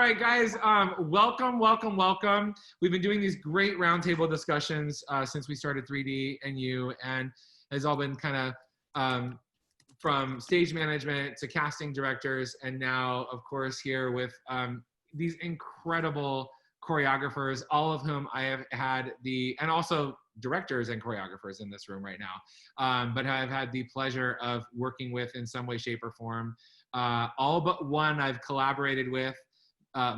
right, guys, welcome. We've been doing these great roundtable discussions since we started 3D+U, and has all been kind of from stage management to casting directors, and now, of course, here with these incredible choreographers, all of whom I have had and also directors and choreographers in this room right now, but I've had the pleasure of working with in some way, shape, or form. All but one I've collaborated with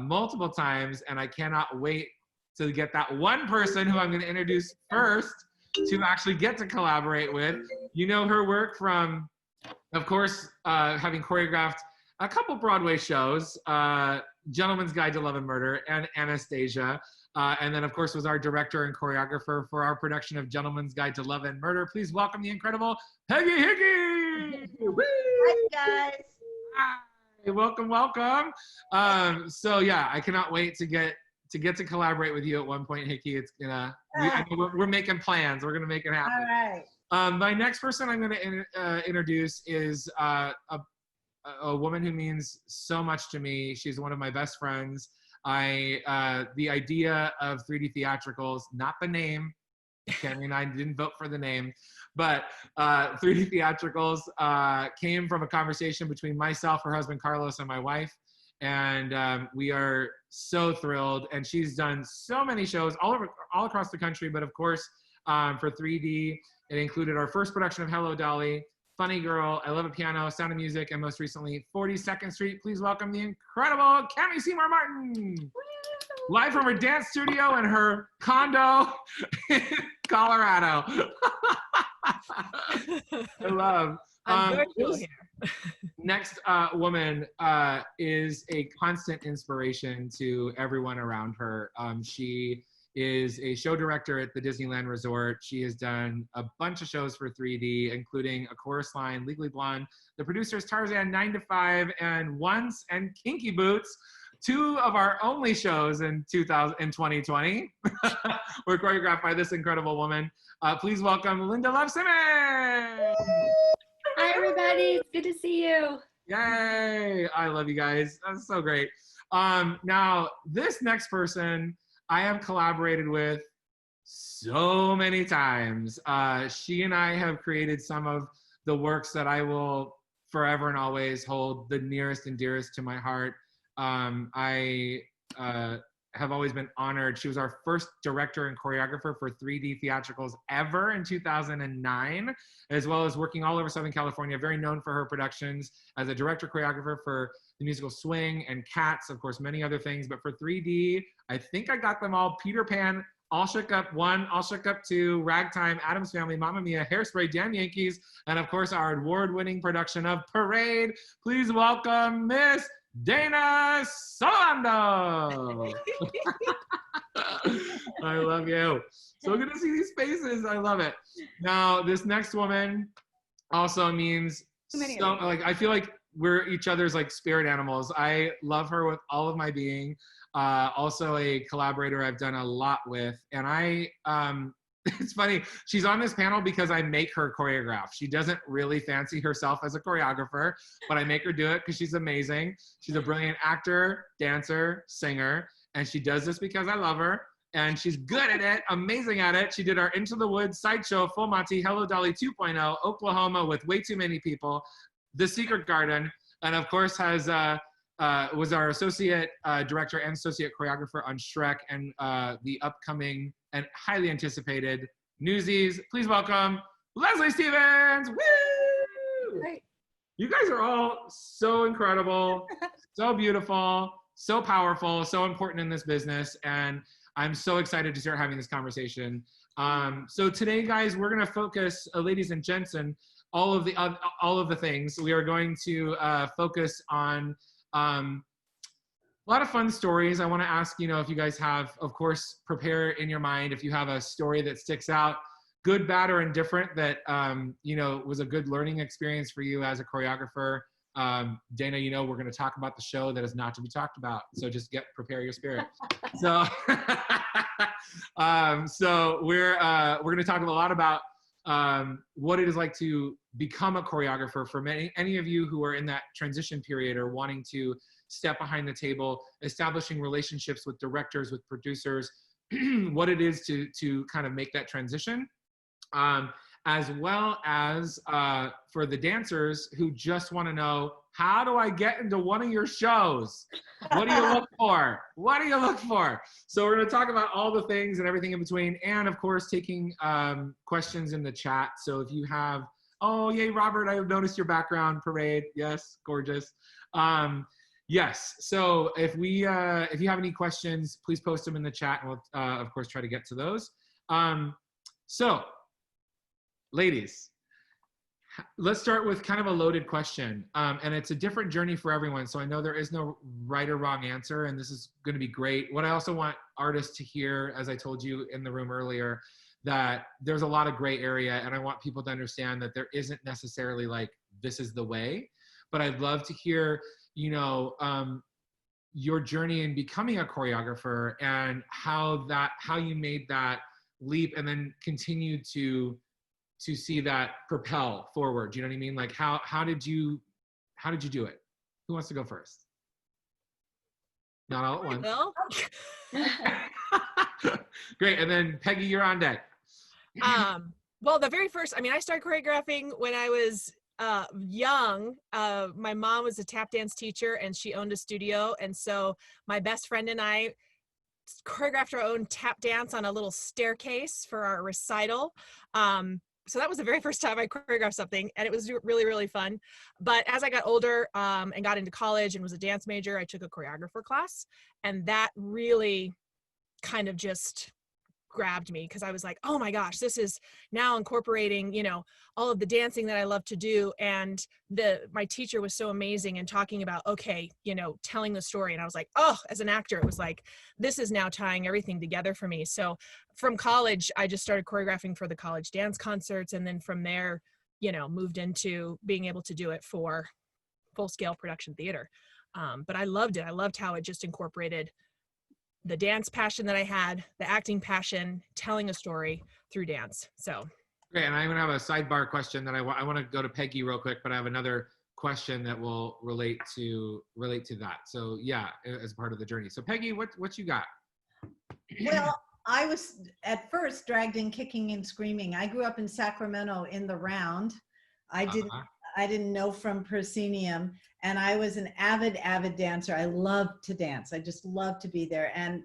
multiple times, and I cannot wait to get that one person who I'm going to introduce first to actually get to collaborate with. You know her work from, of course, having choreographed a couple Broadway shows, Gentleman's Guide to Love and Murder and Anastasia, and then of course was our director and choreographer for our production of Gentleman's Guide to Love and Murder. Please welcome the incredible Peggy Hickey! Hi guys! Hi, welcome. So yeah, I cannot wait to get to collaborate with you at one point, Hickey. It's gonna, we're making plans. We're gonna make it happen. All right. My next person I'm gonna introduce is a woman who means so much to me. She's one of my best friends. The idea of 3D Theatricals, not the name. Cammy and I didn't vote for the name, but 3D Theatricals came from a conversation between myself, her husband Carlos, and my wife, and we are so thrilled. And she's done so many shows all across the country, but of course for 3D, it included our first production of Hello Dolly, Funny Girl, I Love a Piano, Sound of Music, and most recently 42nd Street. Please welcome the incredible Cammy Seymour Martin. Live from her dance studio and her condo in Colorado. I love. Next woman is a constant inspiration to everyone around her. She is a show director at the Disneyland Resort. She has done a bunch of shows for 3D, including A Chorus Line, Legally Blonde, The Producers, Tarzan, 9 to 5, and Once, and Kinky Boots. Two of our only shows in 2020 were choreographed by this incredible woman. Please welcome Linda Love Simmons. Hi, everybody. It's good to see you. Yay. I love you guys. That's so great. Now, this next person I have collaborated with so many times. She and I have created some of the works that I will forever and always hold the nearest and dearest to my heart. I have always been honored. She was our first director and choreographer for 3D Theatricals ever in 2009, as well as working all over Southern California, very known for her productions as a director choreographer for the musical Swing and Cats, of course, many other things. But for 3D, I think I got them all: Peter Pan, All Shook Up 1, All Shook Up 2, Ragtime, Addams Family, Mamma Mia, Hairspray, Damn Yankees, and of course our award-winning production of Parade. Please welcome Miss Dana Solando. I love you. So good to see these faces. I love it. Now, this next woman also means so, like, I feel like we're each other's like spirit animals. I love her with all of my being. Also a collaborator I've done a lot with, and it's funny, she's on this panel because I make her choreograph. She doesn't really fancy herself as a choreographer, but I make her do it because she's amazing. She's a brilliant actor, dancer, singer, and she does this because I love her, and she's good at it, amazing at it. She did our Into the Woods sideshow, Full Monty, Hello Dolly 2.0, Oklahoma with Way Too Many People, The Secret Garden, and of course was our associate director and associate choreographer on Shrek and the upcoming and highly anticipated Newsies. Please welcome Leslie Stevens. Woo! Great. You guys are all so incredible, so beautiful, so powerful, so important in this business, and I'm so excited to start having this conversation. So today, guys, we're going to focus, ladies and gents, and all of the things. We are going to focus on a lot of fun stories. I want to ask, if you guys have, of course, prepare in your mind if you have a story that sticks out, good, bad, or indifferent, that, was a good learning experience for you as a choreographer. Dana, we're going to talk about the show that is not to be talked about. So just prepare your spirit. So, so we're going to talk a lot about what it is like to become a choreographer for any of you who are in that transition period or wanting to step behind the table, establishing relationships with directors, with producers, what it is to kind of make that transition. As well as for the dancers who just want to know, how do I get into one of your shows? What do you look for? What do you look for? So we're going to talk about all the things and everything in between, and of course taking questions in the chat. So if you have, oh yay, Robert, I've noticed your background parade. Yes, gorgeous. Yes. So if you have any questions, please post them in the chat, and we'll of course try to get to those. So, ladies, let's start with kind of a loaded question, and it's a different journey for everyone. So I know there is no right or wrong answer, and this is going to be great. What I also want artists to hear, as I told you in the room earlier, that there's a lot of gray area, and I want people to understand that there isn't necessarily like, this is the way, but I'd love to hear, you know, your journey in becoming a choreographer and how you made that leap and then continued to see that propel forward. Do you know what I mean? Like how did you do it? Who wants to go first? Not all at once. Well, Great. And then Peggy, you're on deck. well, the very first, I mean, I started choreographing when I was young. My mom was a tap dance teacher and she owned a studio. And so my best friend and I choreographed our own tap dance on a little staircase for our recital. So that was the very first time I choreographed something, and it was really, really fun. But as I got older and got into college and was a dance major, I took a choreographer class, and that really kind of just grabbed me, because I was like, oh my gosh, this is now incorporating, you know, all of the dancing that I love to do. And my teacher was so amazing and talking about, okay, you know, telling the story. And I was like, oh, as an actor, it was like, this is now tying everything together for me. So from college, I just started choreographing for the college dance concerts. And then from there, you know, moved into being able to do it for full-scale production theater. But I loved it. I loved how it just incorporated the dance passion that I had, the acting passion, telling a story through dance. So great. And I'm gonna have a sidebar question that I want to go to Peggy real quick, but I have another question that will relate to that. So yeah, as part of the journey. So Peggy, what you got? Well, I was at first dragged in kicking and screaming. I grew up in Sacramento in the Round. I didn't know from proscenium, and I was an avid dancer. I loved to dance. I just loved to be there. And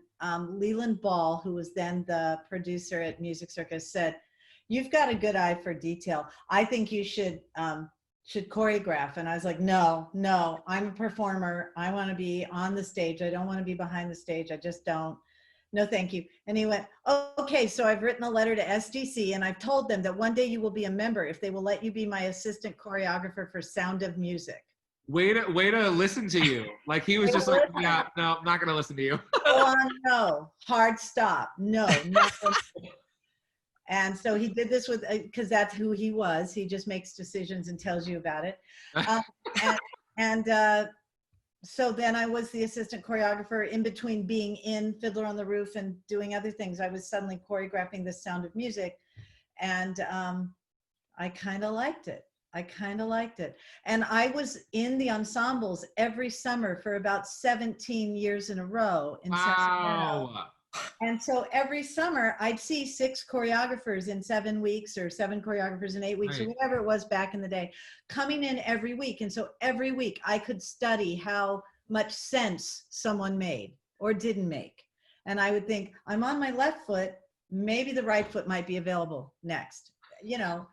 Leland Ball, who was then the producer at Music Circus, said, "You've got a good eye for detail. I think you should choreograph." And I was like, no, I'm a performer. I want to be on the stage. I don't want to be behind the stage. I just don't. No, thank you. And he went, oh, okay, so I've written a letter to SDC, and I've told them that one day you will be a member if they will let you be my assistant choreographer for Sound of Music. Way to listen to you. Like he was just like, yeah, no, I'm not gonna listen to you. Oh, no, hard stop. No, not And so he did this with, because that's who he was. He just makes decisions and tells you about it. So then I was the assistant choreographer in between being in Fiddler on the Roof and doing other things. I was suddenly choreographing the Sound of Music, and I kind of liked it. And I was in the ensembles every summer for about 17 years in a row in Sacramento. And so every summer I'd see 6 choreographers in 7 weeks, or 7 choreographers in 8 weeks, or whatever it was back in the day, coming in every week. And so every week I could study how much sense someone made or didn't make. And I would think, I'm on my left foot, maybe the right foot might be available next, you know,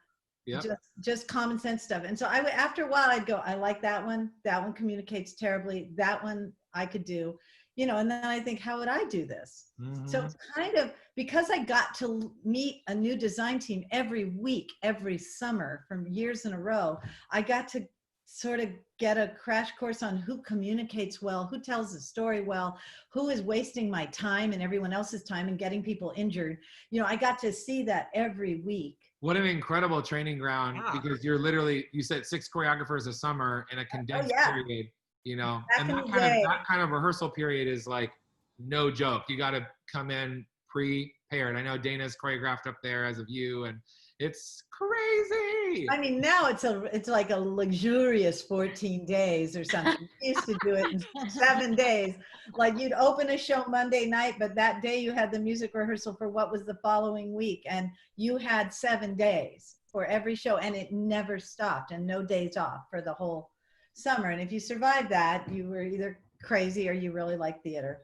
just common sense stuff. And so after a while I'd go, I like that one communicates terribly, that one I could do. You know, and then I think, how would I do this? Mm-hmm. So it's kind of, because I got to meet a new design team every week, every summer from years in a row, I got to sort of get a crash course on who communicates well, who tells the story well, who is wasting my time and everyone else's time and getting people injured. You know, I got to see that every week. What an incredible training ground, because you're literally, you said 6 choreographers a summer in a condensed period. You know, and that kind of rehearsal period is like no joke. You got to come in prepared. I know Dana's choreographed up there as of you, and it's crazy. way. I mean, now it's like a luxurious 14 days or something. We used to do it in 7 days. Like you'd open a show Monday night, but that day you had the music rehearsal for what was the following week. And you had 7 days for every show, and it never stopped, and no days off for the whole summer. And if you survived that, you were either crazy or you really liked theater.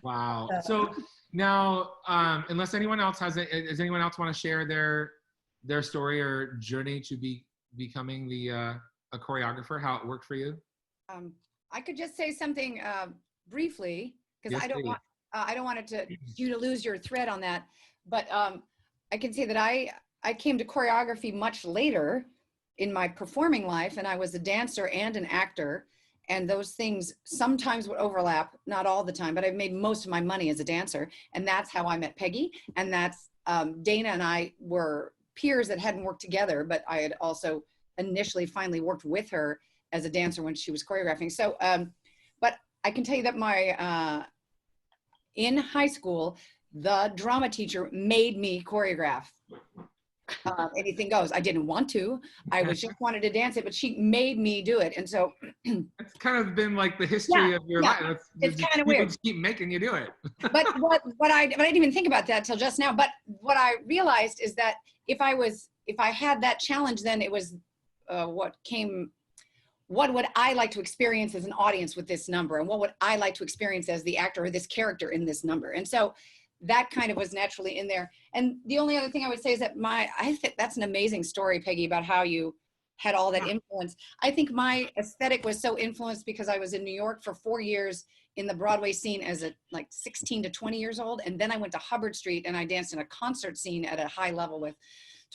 Wow. So now, unless anyone else does anyone else want to share their story or journey to becoming a choreographer, how it worked for you? I could just say something briefly, because Yes, I don't want you to lose your thread on that. But I can say that I came to choreography much later in my performing life, and I was a dancer and an actor. And those things sometimes would overlap, not all the time, but I've made most of my money as a dancer. And that's how I met Peggy. And that's Dana and I were peers that hadn't worked together, but I had also initially finally worked with her as a dancer when she was choreographing. So, but I can tell you that in high school, the drama teacher made me choreograph. Anything goes. I didn't want to. I just wanted to dance it, but she made me do it. And so it's kind of been like the history of your life. It's kind of weird. Just keep making you do it. But I didn't even think about that till just now. But what I realized is that if I had that challenge, then it was what would I like to experience as an audience with this number, and what would I like to experience as the actor or this character in this number? And so that kind of was naturally in there. And the only other thing I would say is that I think that's an amazing story, Peggy, about how you had all that influence. I think my aesthetic was so influenced because I was in New York for 4 years in the Broadway scene as like 16 to 20 years old. And then I went to Hubbard Street and I danced in a concert scene at a high level with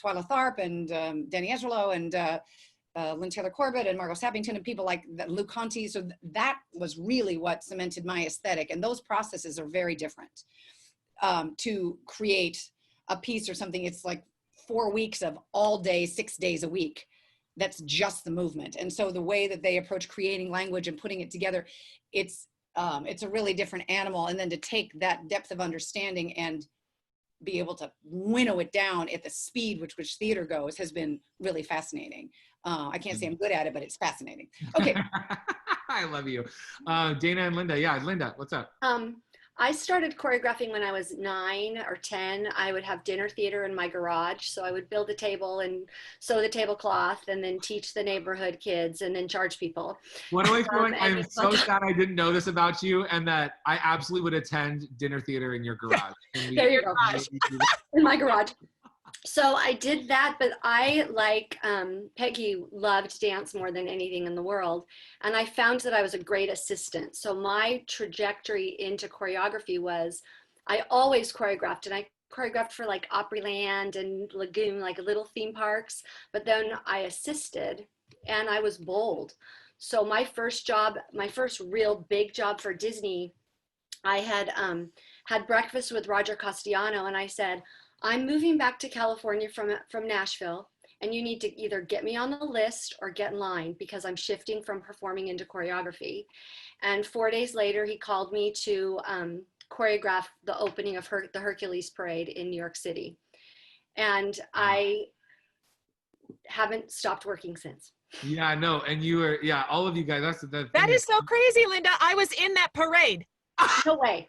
Twyla Tharp and Danny Ezerlo and Lynn Taylor Corbett and Margot Sappington and people like that, Lou Conti. So that was really what cemented my aesthetic. And those processes are very different. To create a piece or something, it's like 4 weeks of all day, 6 days a week. That's just the movement. And so the way that they approach creating language and putting it together, it's a really different animal. And then to take that depth of understanding and be able to winnow it down at the speed which theater goes has been really fascinating. I can't say I'm good at it, but it's fascinating. Okay. I love you. Dana and Linda. Yeah, Linda, what's up? I started choreographing when I was 9 or 10. I would have dinner theater in my garage. So I would build a table and sew the tablecloth and then teach the neighborhood kids and then charge people. What do I feel like? I'm so sad I didn't know this about you, and that I absolutely would attend dinner theater in your garage. There you go. In my garage. So I did that, but I, like Peggy, loved dance more than anything in the world. And I found that I was a great assistant. So my trajectory into choreography was, I always choreographed, and I choreographed for like Opryland and Lagoon, like little theme parks. But then I assisted and I was bold. So my first job, my first real big job for Disney, I had breakfast with Roger Castellano, and I said, I'm moving back to California from Nashville, and you need to either get me on the list or get in line because I'm shifting from performing into choreography. And 4 days later, he called me to choreograph the opening of the Hercules Parade in New York City. And I haven't stopped working since. Yeah, no, and you were, yeah, all of you guys, that is so crazy, Linda. I was in that parade. No way.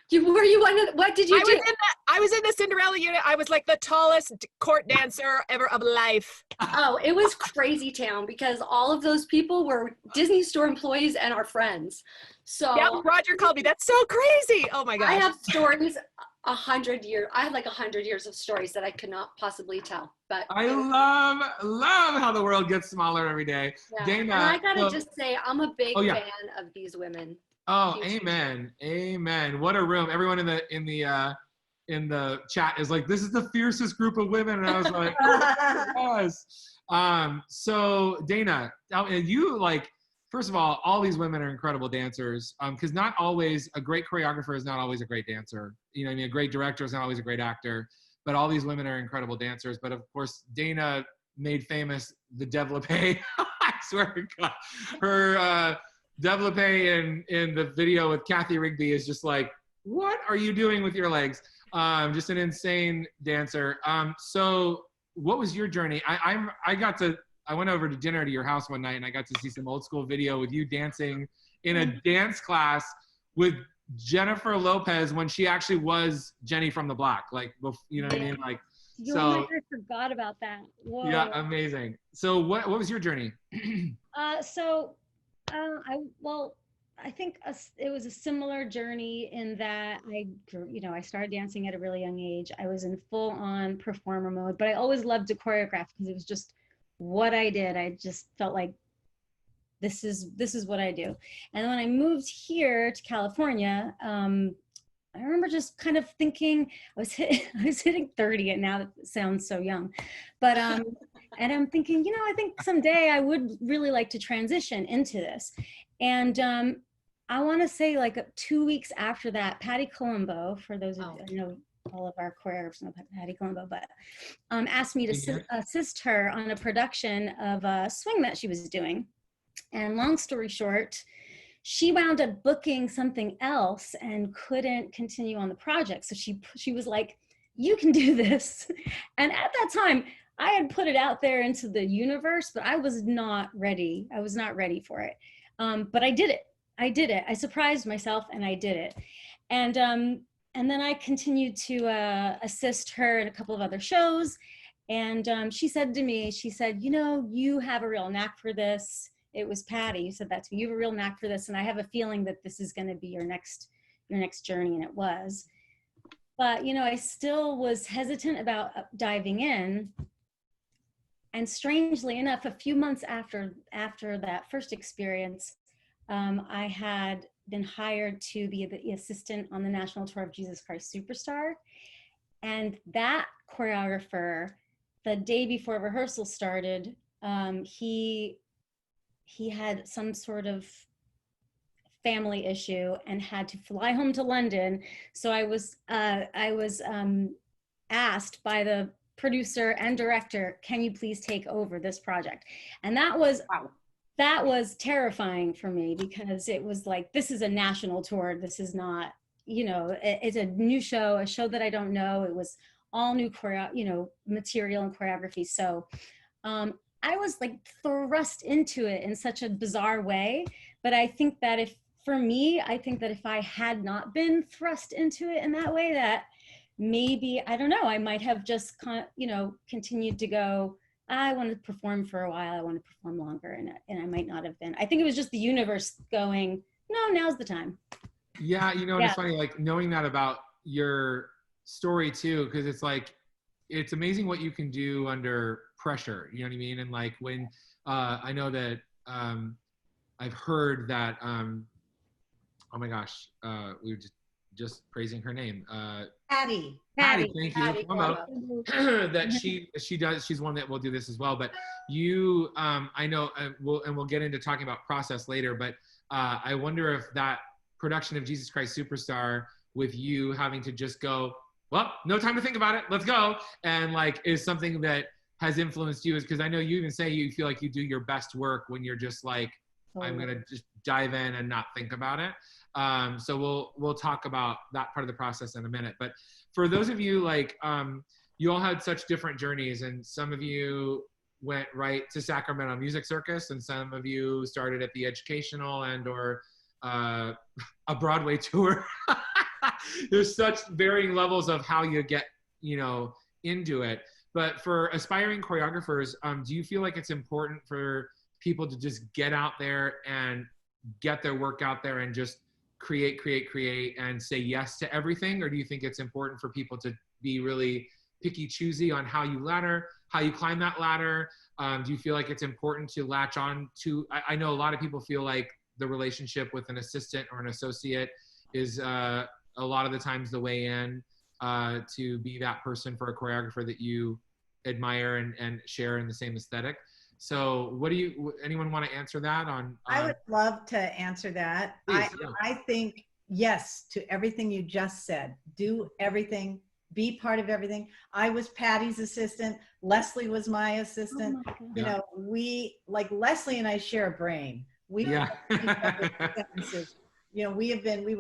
What did you do? I was in the Cinderella unit. I was like the tallest court dancer ever of life. Oh, it was crazy town because all of those people were Disney Store employees and our friends. So yeah, Roger called me. That's so crazy. Oh my gosh. I have stories 100 years. I have like 100 years of stories that I could not possibly tell. But I love how the world gets smaller every day. Yeah. Dana, and I gotta just say, I'm a big yeah. fan of these women. Oh, amen, amen. What a room! Everyone in the chat is like, "This is the fiercest group of women," and I was like, oh, "Yes." So Dana, you like, first of all these women are incredible dancers. Because not always a great choreographer is not always a great dancer. You know, what I mean, a great director is not always a great actor. But all these women are incredible dancers. But of course, Dana made famous the développé. I swear to God, her. Développé in the video with Kathy Rigby is just like, what are you doing with your legs? Just an insane dancer. So what was your journey? I went over to dinner to your house one night and I got to see some old school video with you dancing in a dance class with Jennifer Lopez when she actually was Jenny from the Block. Like, you know what I mean? Like, I forgot about that. Whoa. Yeah, amazing. So what was your journey? I think it was a similar journey in that I started dancing at a really young age. I was in full on performer mode, but I always loved to choreograph because it was just what I did. I just felt like this is what I do. And when I moved here to California, I remember just kind of thinking I was hitting 30, and now it sounds so young, but and I'm thinking, I think someday I would really like to transition into this. And I want to say like 2 weeks after that, Patty Colombo, for those of you, all of our choreographers know Patty Colombo, but asked me to assist her on a production of a swing that she was doing. And long story short, she wound up booking something else and couldn't continue on the project. So she was like, you can do this. And at that time, I had put it out there into the universe, but I was not ready. I was not ready for it. But I did it. I surprised myself and I did it. And then I continued to assist her in a couple of other shows. And she said to me, you have a real knack for this. It was Patty who said that to me. You have a real knack for this. And I have a feeling that this is going to be your next journey. And it was. But, I still was hesitant about diving in. And strangely enough, a few months after that first experience, I had been hired to be the assistant on the national tour of Jesus Christ Superstar. And that choreographer, the day before rehearsal started, he had some sort of family issue and had to fly home to London. So I was asked by the producer and director, can you please take over this project? And that was terrifying for me, because it was like, this is a national tour. This is not, it's a new show, a show that I don't know. It was all new material and choreography. So I was like thrust into it in such a bizarre way. But I think that if I had not been thrust into it in that way, that maybe, I don't know, I might have just, continued to go, I want to perform for a while, I want to perform longer, and I might not have been. I think it was just the universe going, no, now's the time. Yeah, it's funny, like knowing that about your story too, because it's like, it's amazing what you can do under pressure, you know what I mean? And like when, I know that I've heard that, oh my gosh, we were just praising her name. Patty, thank you. That she's one that will do this as well. But you, I know, we'll get into talking about process later, but I wonder if that production of Jesus Christ Superstar, with you having to just go, well, no time to think about it, let's go, and like is something that has influenced you, is because I know you even say you feel like you do your best work when you're just like, I'm gonna just dive in and not think about it. So we'll talk about that part of the process in a minute. But for those of you, like, you all had such different journeys, and some of you went right to Sacramento Music Circus, and some of you started at the educational or a Broadway tour. There's such varying levels of how you get, into it. But for aspiring choreographers, do you feel like it's important for people to just get out there and get their work out there and just create and say yes to everything? Or do you think it's important for people to be really picky, choosy on how you climb that ladder? Do you feel like it's important to latch on to, I know a lot of people feel like the relationship with an assistant or an associate is a lot of the times the way in to be that person for a choreographer that you admire and share in the same aesthetic. So anyone want to answer that on? I would love to answer that. Please, I think yes to everything you just said. Do everything, be part of everything. I was Patty's assistant. Leslie was my assistant. We, like Leslie and I share a brain. We were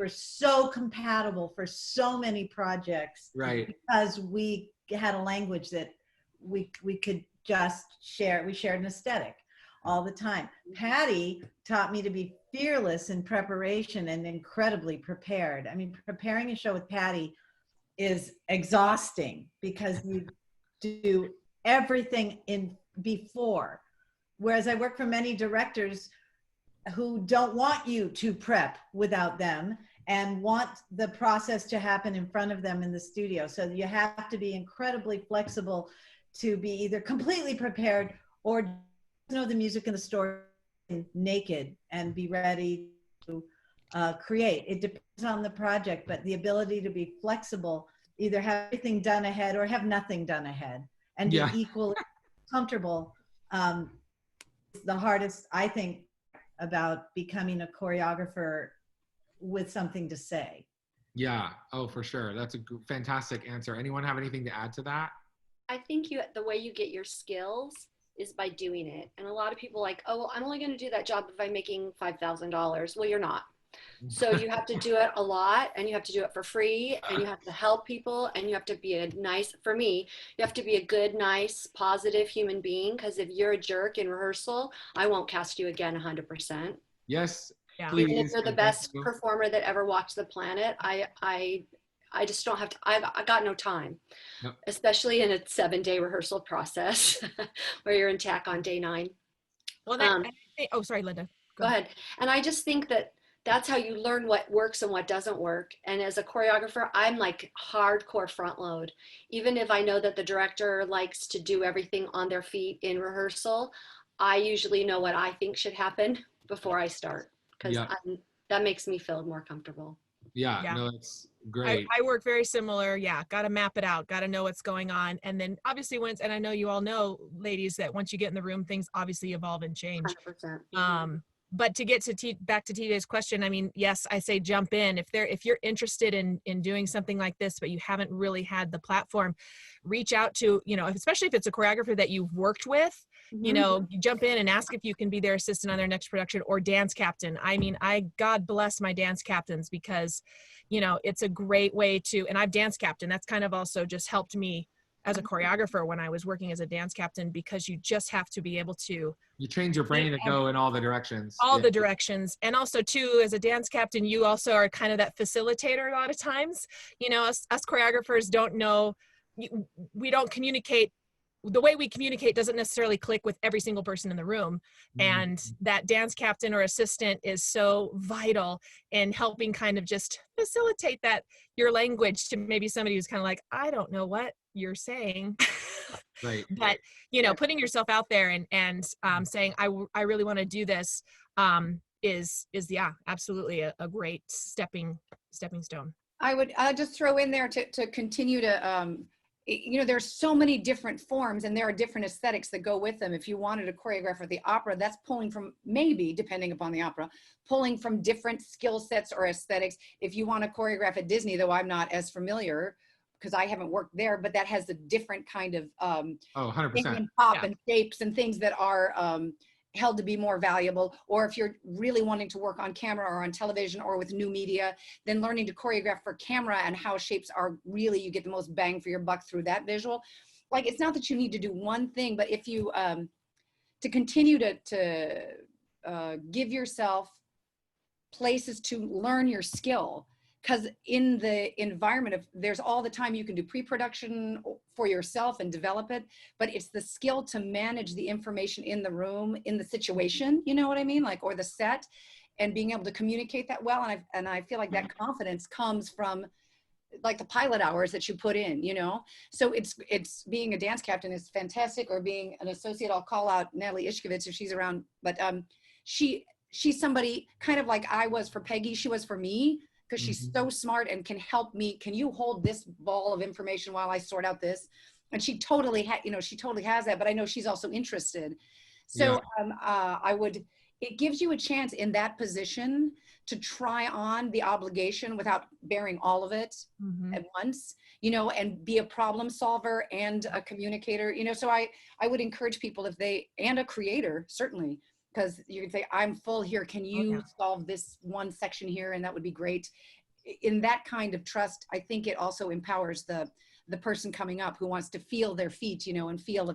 so compatible for so many projects, right? Because we had a language that we could just share. We shared an aesthetic all the time. Patty taught me to be fearless in preparation and incredibly prepared. I mean, preparing a show with Patty is exhausting because you do everything in before. Whereas I work for many directors who don't want you to prep without them and want the process to happen in front of them in the studio. So you have to be incredibly flexible to be either completely prepared or know the music and the story naked and be ready to create. It depends on the project, but the ability to be flexible, either have everything done ahead or have nothing done ahead and be equally comfortable. The hardest, I think, about becoming a choreographer with something to say. Yeah. Oh, for sure. That's a fantastic answer. Anyone have anything to add to that? I think the way you get your skills is by doing it. And a lot of people like, oh, well, I'm only going to do that job if I'm making $5,000. Well, you're not. So you have to do it a lot, and you have to do it for free, and you have to help people, and you have to be for me, you have to be a good, nice, positive human being, because if you're a jerk in rehearsal, I won't cast you again 100%. Yes, Yeah. please. Even if you're the best performer that ever walked the planet, I just don't have to, I got no time, especially in a 7-day rehearsal process where you're in TAC on day 9. Well, oh, sorry, Linda. Go ahead. And I just think that that's how you learn what works and what doesn't work. And as a choreographer, I'm like hardcore front load. Even if I know that the director likes to do everything on their feet in rehearsal, I usually know what I think should happen before I start, because that makes me feel more comfortable. Yeah, no, it's great. I work very similar. Yeah, got to map it out, got to know what's going on. And then obviously and I know you all know, ladies, that once you get in the room, things obviously evolve and change. 100%. But to get to back to TJ's question, I mean, yes, I say jump in. If you're interested in doing something like this, but you haven't really had the platform, reach out to, especially if it's a choreographer that you've worked with, you jump in and ask if you can be their assistant on their next production, or dance captain. I mean, God bless my dance captains, because, it's a great way to, and I've dance captain. That's kind of also just helped me as a choreographer when I was working as a dance captain, because you just have to be able to. You trained your brain to go in all the directions. All the directions. And also too, as a dance captain, you also are kind of that facilitator a lot of times. Us choreographers don't know, we don't communicate. The way we communicate doesn't necessarily click with every single person in the room. And that dance captain or assistant is so vital in helping kind of just facilitate your language to maybe somebody who's kind of like, I don't know what you're saying. Right. But, putting yourself out there and saying, I really want to do this is absolutely a great stepping stone. I'll just throw in there to continue to, there's so many different forms, and there are different aesthetics that go with them. If you wanted to choreograph at the opera, that's pulling from, maybe depending upon the opera, pulling from different skill sets or aesthetics. If you want to choreograph at Disney, though I'm not as familiar because I haven't worked there, but that has a different kind of 100%. pop and shapes and things that are held to be more valuable. Or if you're really wanting to work on camera or on television or with new media, then learning to choreograph for camera and how shapes are really, you get the most bang for your buck through that visual. Like, it's not that you need to do one thing, but if you, to continue to give yourself places to learn your skill. Because in the environment of, there's all the time you can do pre-production for yourself and develop it, but it's the skill to manage the information in the room, in the situation, you know what I mean? Like, or the set, and being able to communicate that well. And I feel like that confidence comes from like the pilot hours that you put in, So it's being a dance captain is fantastic, or being an associate. I'll call out Natalie Ishkovitz if she's around, but she's somebody kind of like I was for Peggy, she was for me. Because she's so smart and can help me. Can you hold this ball of information while I sort out this? And she totally, she totally has that. But I know she's also interested. So it gives you a chance in that position to try on the obligation without bearing all of it at once, and be a problem solver and a communicator. So I would encourage people and a creator certainly. Because you can say, I'm full here. Can you solve this one section here? And that would be great. In that kind of trust, I think it also empowers the the person coming up who wants to feel their feet, you know, and feel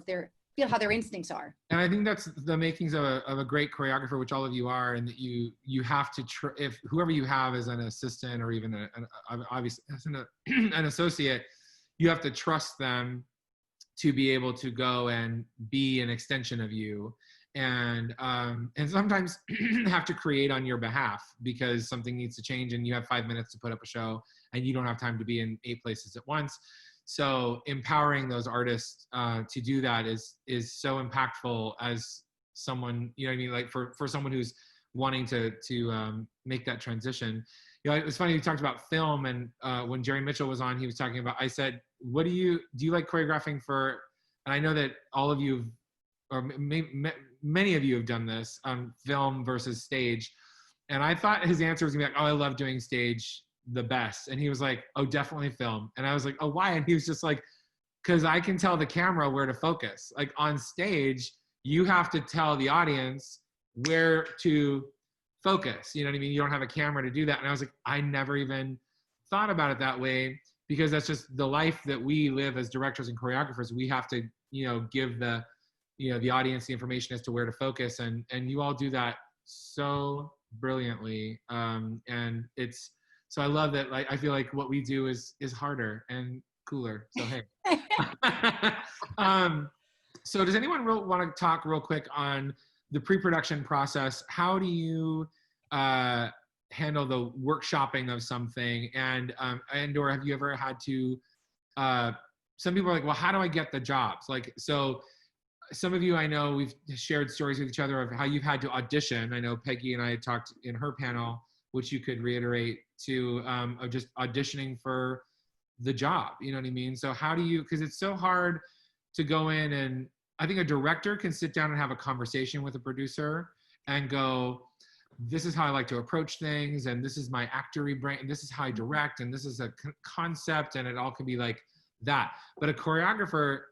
how their instincts are. And I think that's the makings of a great choreographer, which all of you are, and that you have to, if whoever you have as an assistant or even obviously as an associate, you have to trust them to be able to go and be an extension of you. And sometimes have to create on your behalf because something needs to change and you have 5 minutes to put up a show and you don't have time to be in 8 places at once. So empowering those artists to do that is so impactful as someone, you know what I mean? Like for someone who's wanting to make that transition. You know, it was funny, you talked about film, and when Jerry Mitchell was on, he was talking about, I said, do you like choreographing for, and I know that all of you, or many of you have done this, film versus stage. And I thought his answer was gonna be like, oh, I love doing stage the best. And he was like, oh, definitely film. And I was like, oh, why? And he was just like, because I can tell the camera where to focus. Like on stage, you have to tell the audience where to focus. You know what I mean? You don't have a camera to do that. And I was like, I never even thought about it that way, because that's just the life that we live as directors and choreographers. We have to, you know, give the audience the information as to where to focus. And you all do that so brilliantly. And so I love that. Like, I feel like what we do is harder and cooler. So, hey. So does anyone want to talk real quick on the pre-production process? How do you handle the workshopping of something? And or have you ever had to, some people are like, well, how do I get the jobs? Like, so some of you, I know we've shared stories with each other of how you've had to audition. I know Peggy and I had talked in her panel, which you could reiterate, to of just auditioning for the job, you know what I mean? So how do you, because it's so hard to go in, and I think a director can sit down and have a conversation with a producer and go, this is how I like to approach things, and this is my actory brain, and this is how I direct, and this is a concept, and it all can be like that. But a choreographer,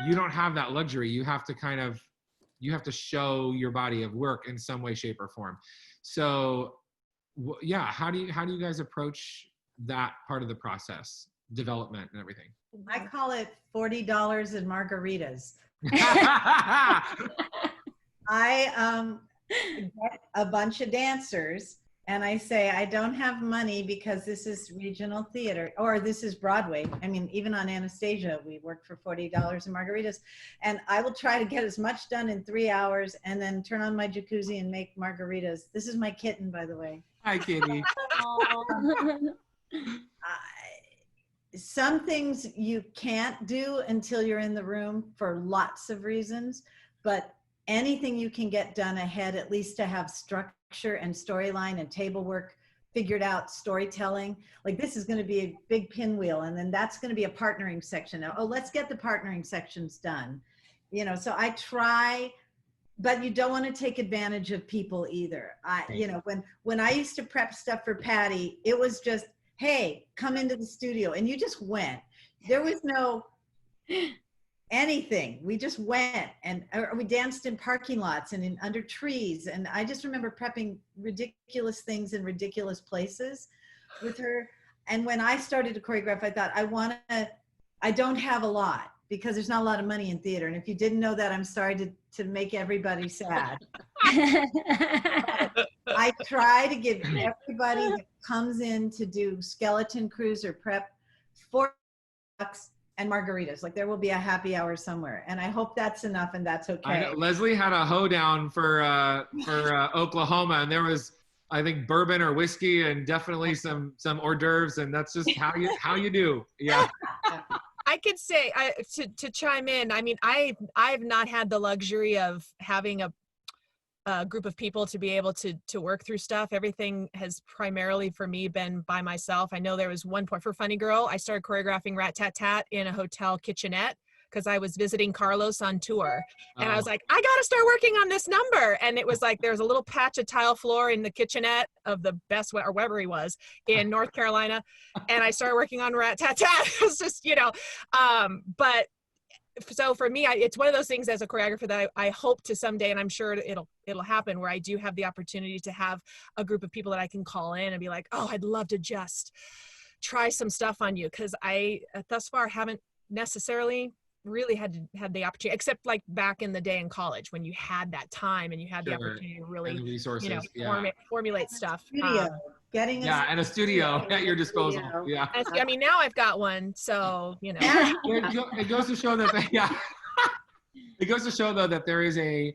you don't have that luxury. You have to you have to show your body of work in some way, shape, or form. So yeah, how do you guys approach that part of the process, development and everything? I call it $40 in margaritas. I get a bunch of dancers and I say, I don't have money because this is regional theater, or this is Broadway. I mean, even on Anastasia, we work for $40 in margaritas. And I will try to get as much done in 3 hours and then turn on my jacuzzi and make margaritas. This is my kitten, by the way. Hi, Katie. Some things you can't do until you're in the room for lots of reasons, but anything you can get done ahead, at least to have structure and storyline and table work figured out, storytelling. Like, this is going to be a big pinwheel, and then that's going to be a partnering section. Now, oh, let's get the partnering sections done. You know, so I try, but you don't want to take advantage of people either. You know, when I used to prep stuff for Patty, it was just, hey, come into the studio, and you just went. There was no anything. We just went, and we danced in parking lots and under trees. And I just remember prepping ridiculous things in ridiculous places with her. And when I started to choreograph, I thought, I don't have a lot, because there's not a lot of money in theater. And if you didn't know that, I'm sorry to make everybody sad. I try to give everybody that comes in to do skeleton crews or prep $4 and margaritas. Like, there will be a happy hour somewhere, and I hope that's enough, and that's okay. I know, Leslie had a hoedown for Oklahoma, and there was, I think, bourbon or whiskey, and definitely some hors d'oeuvres, and that's just how you do. Yeah. I could say, to chime in, I mean, I've not had the luxury of having a group of people to be able to work through stuff. Everything has primarily for me been by myself. I know there was one point for Funny Girl, I started choreographing Rat Tat Tat in a hotel kitchenette because I was visiting Carlos on tour. And I was like, I gotta start working on this number. And it was like, there was a little patch of tile floor in the kitchenette of the Best, or wherever he was, in North Carolina. And I started working on Rat Tat Tat. It was just, you know, but so for me, it's one of those things as a choreographer that I hope to someday, and I'm sure it'll happen, where I do have the opportunity to have a group of people that I can call in and be like, oh, I'd love to just try some stuff on you. Cause I thus far haven't necessarily really had the opportunity, except like back in the day in college when you had that time and you had the Sure. opportunity to And really, the resources. you know, Yeah. formulate stuff. Studio, getting Yeah, and a studio Yeah. at your disposal. Studio. Yeah. I mean, now I've got one, so, you know. It goes to show that, yeah. It goes to show though that there is an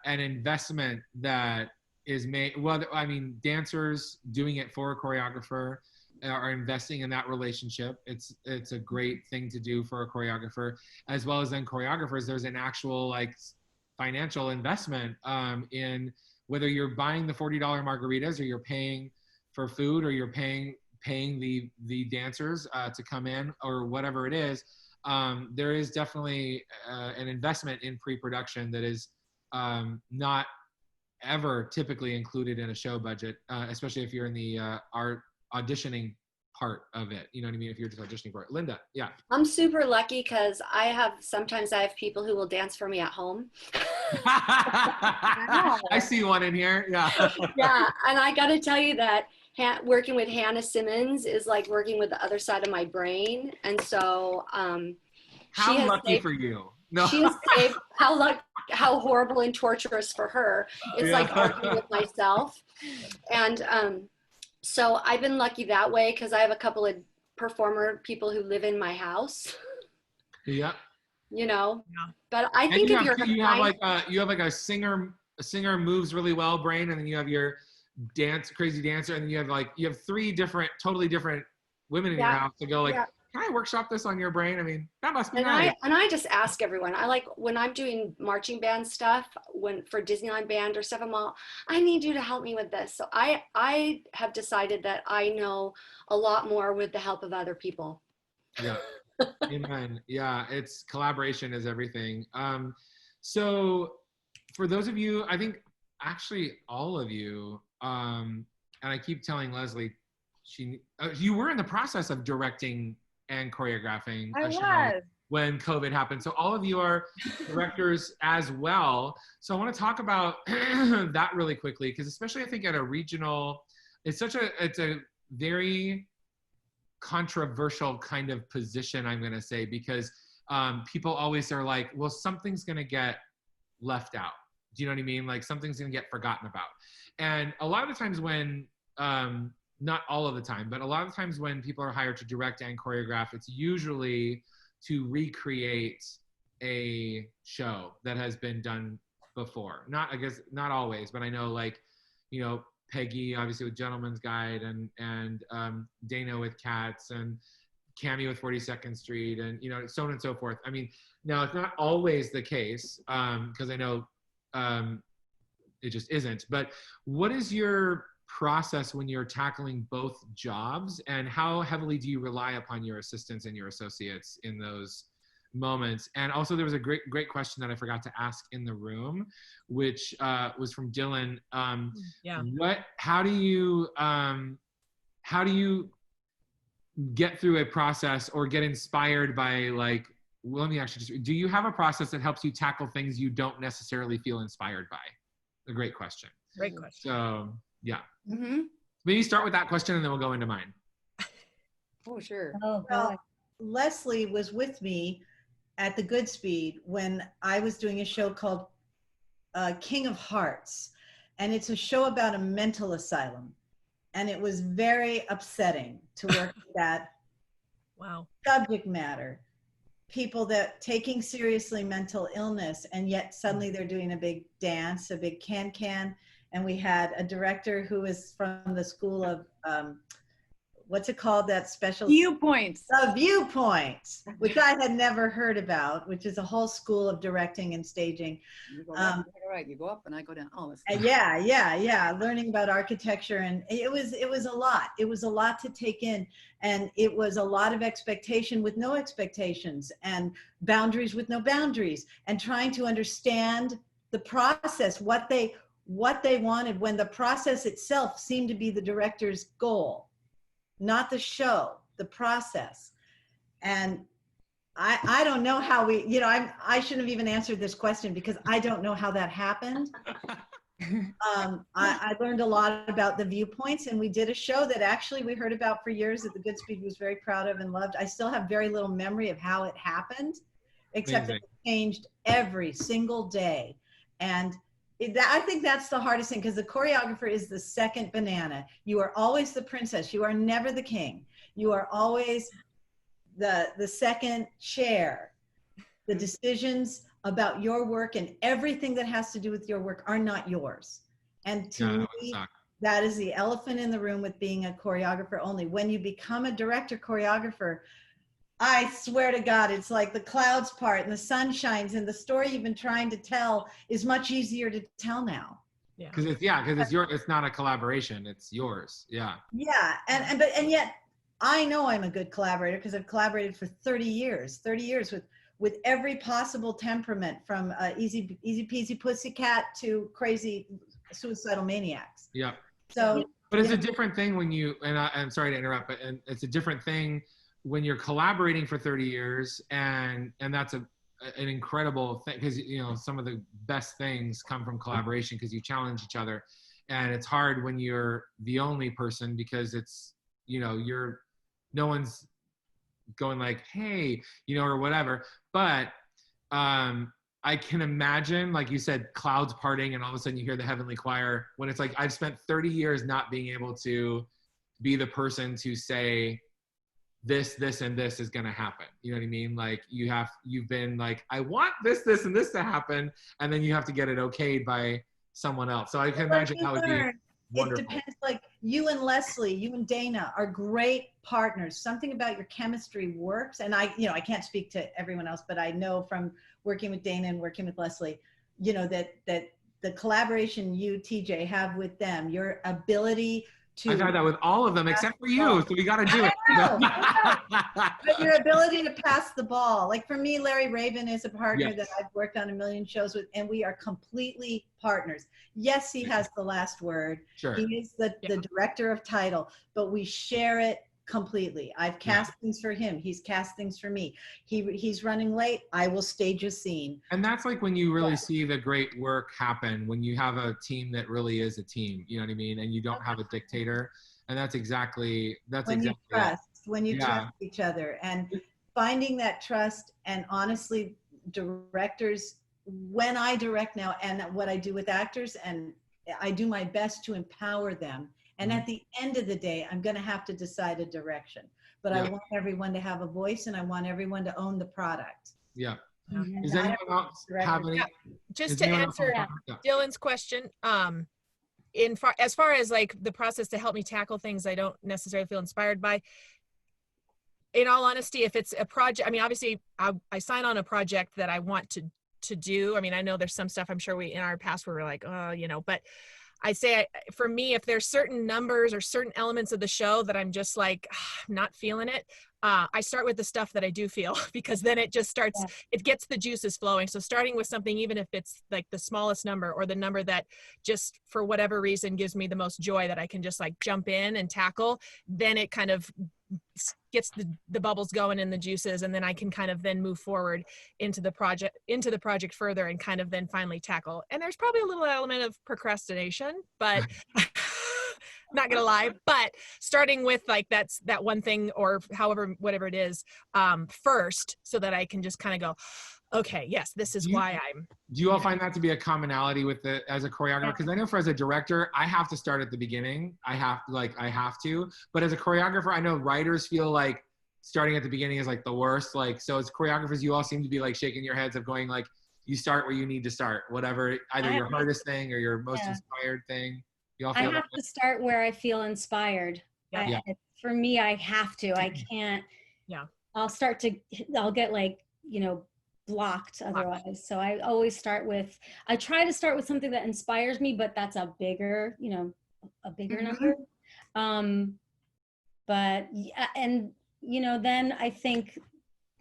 investment that is made. Well, I mean, dancers doing it for a choreographer are investing in that relationship. It's a great thing to do for a choreographer, as well as then choreographers. There's an actual like financial investment in whether you're buying the $40 margaritas or you're paying for food or you're paying the dancers to come in or whatever it is. There is definitely an investment in pre-production that is not ever typically included in a show budget, especially if you're in the art auditioning part of it. You know what I mean? If you're just auditioning for it. Linda, yeah. I'm super lucky because sometimes I have people who will dance for me at home. I see one in here. Yeah. Yeah, and I got to tell you that working with Hannah Simmons is like working with the other side of my brain, and so How she has lucky saved, for you. No. she has saved how horrible and torturous for her. It's like arguing with myself, and so I've been lucky that way because I have a couple of performer people who live in my house. Yeah. You know, Yeah. but I And think you if have, you're you have like a singer moves really well brain, and then you have your crazy dancer, and then you have three totally different women in your house to go like, can I workshop this on your brain? I mean, that must be nice. I just ask everyone. I like when I'm doing marching band stuff, for Disneyland Band or stuff, I'm all, I need you to help me with this. So I have decided that I know a lot more with the help of other people. Yeah. Amen. Yeah, it's collaboration is everything. So for those of you, I think actually all of you, and I keep telling Leslie, you were in the process of directing and choreographing a show when COVID happened. So all of you are directors as well. So I want to talk about that really quickly, because especially I think at a regional, it's a very controversial kind of position, I'm going to say, because people always are like, well, something's going to get left out. Do you know what I mean? Like something's going to get forgotten about. And a lot of the times when, not all of the time, but a lot of times when people are hired to direct and choreograph, it's usually to recreate a show that has been done before. I guess not always, but I know like, you know, Peggy, obviously with Gentleman's Guide, and Dana with Cats, and Cammy with 42nd Street, and you know, so on and so forth. I mean, now it's not always the case, because I know it just isn't. But what is your process when you're tackling both jobs, and how heavily do you rely upon your assistants and your associates in those moments? And also there was a great question that I forgot to ask in the room, which was from Dylan. How do you get through a process or get inspired by, like, well, let me actually do you have a process that helps you tackle things you don't necessarily feel inspired by? A great question. Great question. So yeah. Mm-hmm. Maybe start with that question and then we'll go into mine. Oh, sure. Oh, Well, God. Leslie was with me at the Goodspeed when I was doing a show called King of Hearts. And it's a show about a mental asylum. And it was very upsetting to work with that subject matter. People that taking seriously mental illness, and yet suddenly they're doing a big dance, a big can. And we had a director who was from the school of, what's it called, that special? Viewpoints. The Viewpoints, which I had never heard about, which is a whole school of directing and staging. You go left, right, you go up and I go down. Oh, Yeah. Learning about architecture, and it was a lot. It was a lot to take in, and it was a lot of expectation with no expectations, and boundaries with no boundaries, and trying to understand the process, what they wanted, when the process itself seemed to be the director's goal, not the show, the process. And I don't know how I shouldn't have even answered this question because I don't know how that happened. I learned a lot about the viewpoints, and we did a show that actually we heard about for years that the Goodspeed was very proud of and loved. I still have very little memory of how it happened, except that it changed every single day. And I think that's the hardest thing, because the choreographer is the second banana. You are always the princess. You are never the king. You are always the second chair. The decisions about your work and everything that has to do with your work are not yours. And to me, that is the elephant in the room with being a choreographer only. When you become a director choreographer, I swear to God, it's like the clouds part and the sun shines, and the story you've been trying to tell is much easier to tell now. Yeah. Because it's your, it's not a collaboration, it's yours. Yeah. Yeah, and yet I know I'm a good collaborator because I've collaborated for 30 years with every possible temperament, from easy peasy pussycat to crazy suicidal maniacs. Yeah. So, but it's a different thing when you, and I'm sorry to interrupt, but it's a different thing when you're collaborating for 30 years, and that's an incredible thing, because you know some of the best things come from collaboration because you challenge each other, and it's hard when you're the only person because it's, you know, no one's going like, hey, you know, or whatever. But I can imagine, like you said, clouds parting and all of a sudden you hear the heavenly choir, when it's like, I've spent 30 years not being able to be the person to say this, and this is going to happen. You know what I mean? Like you've been like, I want this, and this to happen. And then you have to get it okayed by someone else. So I can imagine how it would be wonderful. It depends, like you and Leslie, you and Dana are great partners. Something about your chemistry works. And I can't speak to everyone else, but I know from working with Dana and working with Leslie, you know, that the collaboration you, TJ, have with them, your ability to— I've had that with all of them except for you, so we got to do it. But your ability to pass the ball. Like for me, Larry Raven is a partner Yes. that I've worked on a million shows with, and we are completely partners. Yes, he has the last word. Sure. He is the director of title, but we share it completely. I've cast things for him. He's cast things for me. He's running late. I will stage a scene. And that's like when you really see the great work happen, when you have a team that really is a team, you know what I mean? And you don't have a dictator. And that's exactly when you trust each other, and finding that trust. And honestly, directors, when I direct now and what I do with actors, and I do my best to empower them. And at the end of the day, I'm going to have to decide a direction. But I want everyone to have a voice, and I want everyone to own the product. Yeah. And Does anyone else have any? Just to answer Dylan's question, as far as like the process to help me tackle things I don't necessarily feel inspired by, in all honesty, if it's a project, I mean, obviously I sign on a project that I want to do. I mean, I know there's some stuff I'm sure in our past where we're like, you know, but I say, for me, if there's certain numbers or certain elements of the show that I'm just like, I'm not feeling it, I start with the stuff that I do feel, because then it just starts, it gets the juices flowing. So starting with something, even if it's like the smallest number or the number that just for whatever reason gives me the most joy, that I can just like jump in and tackle, then it kind of gets the bubbles going and the juices, and then I can kind of then move forward into the project further and kind of then finally tackle. And there's probably a little element of procrastination, but not gonna lie, but starting with like that one thing, or whatever it is, first, so that I can just kind of go, okay, yes, this is why I'm. Do you all find that to be a commonality with as a choreographer? Because I know as a director, I have to start at the beginning. I have to. But as a choreographer, I know writers feel like starting at the beginning is like the worst. Like, so as choreographers, you all seem to be like shaking your heads of going like, you start where you need to start, whatever, either your hardest thing or your most inspired thing. You all feel I have to start where I feel inspired. For me, I have to. I can't. Yeah. I'll get like, you know, blocked otherwise. So I always I try to start with something that inspires me, but that's a bigger number. But yeah, and you know, then I think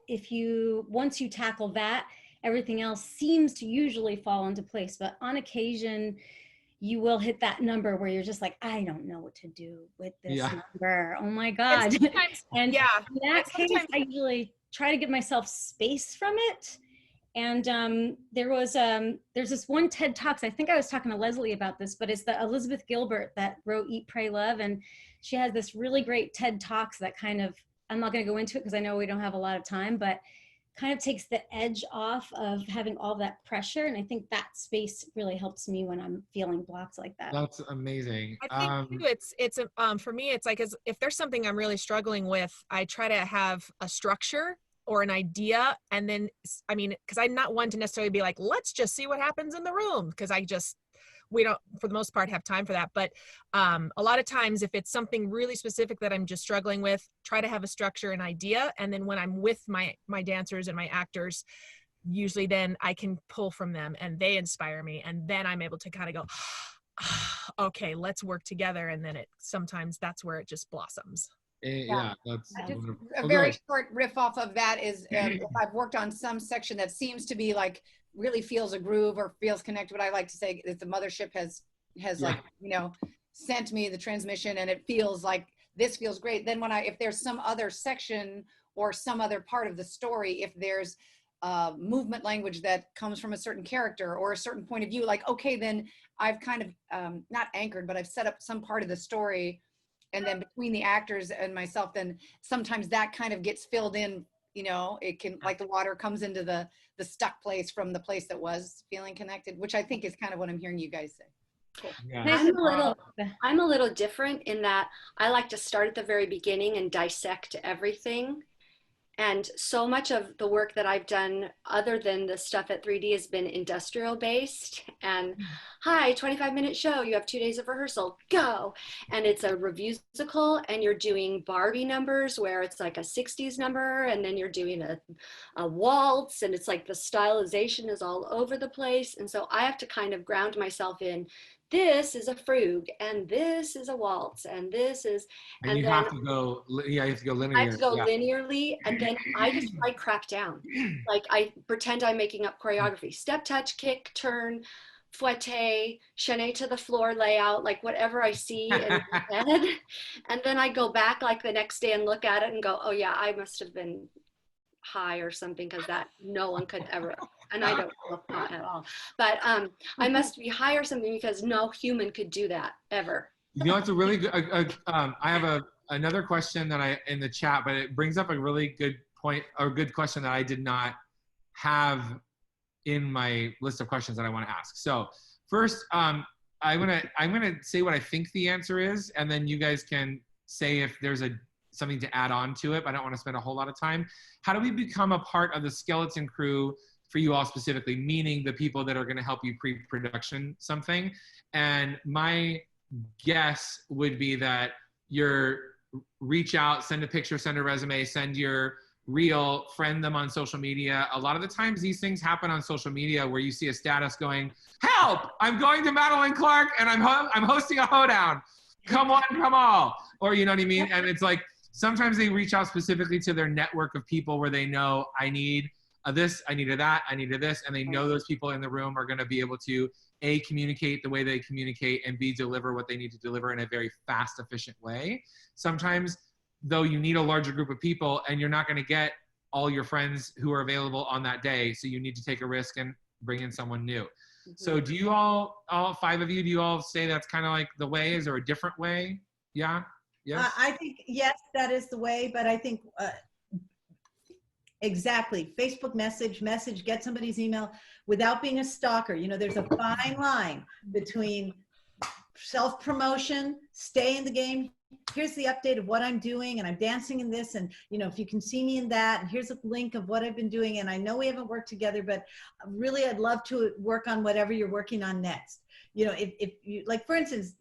once you tackle that, everything else seems to usually fall into place. But on occasion, you will hit that number where you're just like, I don't know what to do with this number. Oh my God. And in that case, I usually try to give myself space from it And there's this one TED Talks, I think I was talking to Leslie about this, but it's the Elizabeth Gilbert that wrote Eat, Pray, Love. And she has this really great TED Talks that kind of, I'm not going to go into it because I know we don't have a lot of time, but kind of takes the edge off of having all that pressure. And I think that space really helps me when I'm feeling blocks like that. That's amazing. I think too, it's for me, it's like, if there's something I'm really struggling with, I try to have a structure or an idea. And then, I mean, because I'm not one to necessarily be like, let's just see what happens in the room. Because we don't, for the most part, have time for that. But a lot of times, if it's something really specific that I'm just struggling with, try to have a structure and idea. And then when I'm with my dancers and my actors, usually then I can pull from them and they inspire me. And then I'm able to kind of go, okay, let's work together. And then sometimes that's where it just blossoms. Yeah, that's wonderful. A very short riff off of that is if I've worked on some section that seems to be like really feels a groove or feels connected. What I like to say is the mothership has like, you know, sent me the transmission and it feels like this feels great. Then if there's some other section or some other part of the story, if there's movement language that comes from a certain character or a certain point of view, like, okay, then I've kind of not anchored, but I've set up some part of the story. And then between the actors and myself, then sometimes that kind of gets filled in, you know, it can, like the water comes into the stuck place from the place that was feeling connected, which I think is kind of what I'm hearing you guys say. Cool. Yeah. I'm a little different in that I like to start at the very beginning and dissect everything. And so much of the work that I've done other than the stuff at 3D has been industrial based. And hi, 25-minute show, you have 2 days of rehearsal, go. And it's a revusical and you're doing Barbie numbers where it's like a 60s number and then you're doing a waltz and it's like the stylization is all over the place. And so I have to kind of ground myself in, this is a fugue and this is a waltz and this is, and you have to go linear. I have to go linearly, and then I just write crap down. Like I pretend I'm making up choreography: step, touch, kick, turn, fouette, chaîné to the floor layout, like whatever I see in my head. And then I go back like the next day and look at it and go, oh yeah, I must have been high or something, because that no one could ever, and I don't look hot at all, but I must be high or something because no human could do that ever. You know, it's a really good, I have another question that in the chat, but it brings up a really good point or good question that I did not have in my list of questions that I want to ask. So first, I'm gonna say what I think the answer is, and then you guys can say if there's something to add on to it, but I don't want to spend a whole lot of time. How do we become a part of the skeleton crew for you all specifically, meaning the people that are going to help you pre-production something? And my guess would be that reach out, send a picture, send a resume, send your reel, friend them on social media. A lot of the times these things happen on social media where you see a status going, help, I'm going to Madeline Clark and I'm hosting a hoedown. Come on, come all. Or you know what I mean? And it's like, sometimes they reach out specifically to their network of people where they know I need this, I needed that, I needed this, and they know those people in the room are going to be able to A, communicate the way they communicate, and B, deliver what they need to deliver in a very fast, efficient way. Sometimes, though, you need a larger group of people and you're not going to get all your friends who are available on that day, so you need to take a risk and bring in someone new. Mm-hmm. So do you all five of you, do you all say that's kind of like the way? Is there a different way? Yeah? Yes? I think, yes, that is the way, but I think exactly. Facebook message, get somebody's email without being a stalker. You know, there's a fine line between self-promotion, stay in the game. Here's the update of what I'm doing and I'm dancing in this. And, you know, if you can see me in that, and here's a link of what I've been doing. And I know we haven't worked together, but really I'd love to work on whatever you're working on next. You know, if you, like, for instance,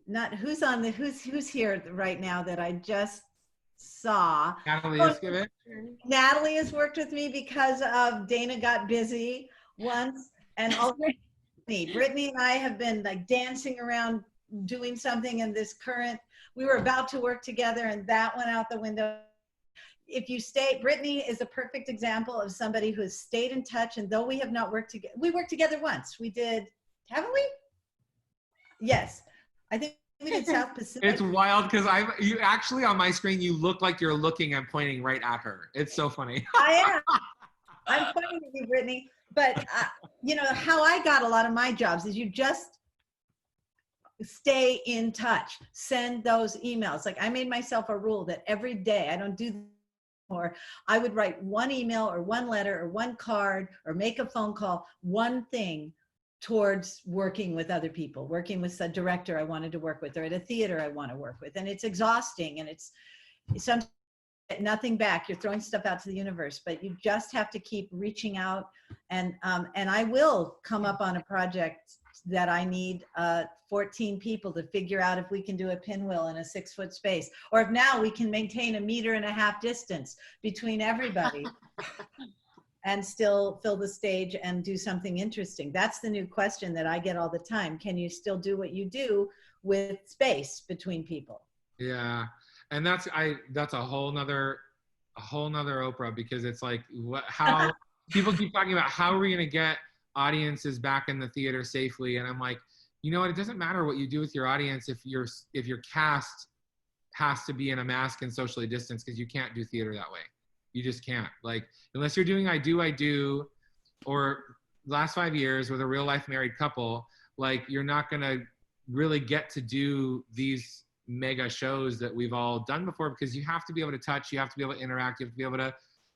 not who's here right now that I just saw. Natalie has worked with me because of Dana got busy once, and also Brittany and I have been like dancing around doing something in this current, we were about to work together and that went out the window. If you stay, Brittany is a perfect example of somebody who has stayed in touch, and though we have not worked together, we worked together once. We did, haven't we? Yes. I think we did South Pacific. It's wild because you actually on my screen, you look like you're looking and pointing right at her. It's so funny. I am. I'm pointing at you, Brittany. But you know how I got a lot of my jobs is you just stay in touch, send those emails. Like I made myself a rule that every day, I don't do this anymore, I would write one email or one letter or one card or make a phone call, one thing towards working with other people, working with a director I wanted to work with, or at a theater I want to work with. And it's exhausting, and it's sometimes nothing back. You're throwing stuff out to the universe, but you just have to keep reaching out. And I will come up on a project that I need 14 people to figure out if we can do a pinwheel in a 6-foot space, or if now we can maintain 1.5 meters distance between everybody and still fill the stage and do something interesting. That's the new question that I get all the time. Can you still do what you do with space between people? Yeah. And that's a whole nother Oprah, because it's like how people keep talking about how are we going to get audiences back in the theater safely. And I'm like, you know what? It doesn't matter what you do with your audience if your cast has to be in a mask and socially distanced, because you can't do theater that way. You just can't. Like, unless you're doing I Do, or last 5 years with a real life married couple, like you're not going to really get to do these mega shows that we've all done before, because you have to be able to touch, you have to be able to interact, you have to be able to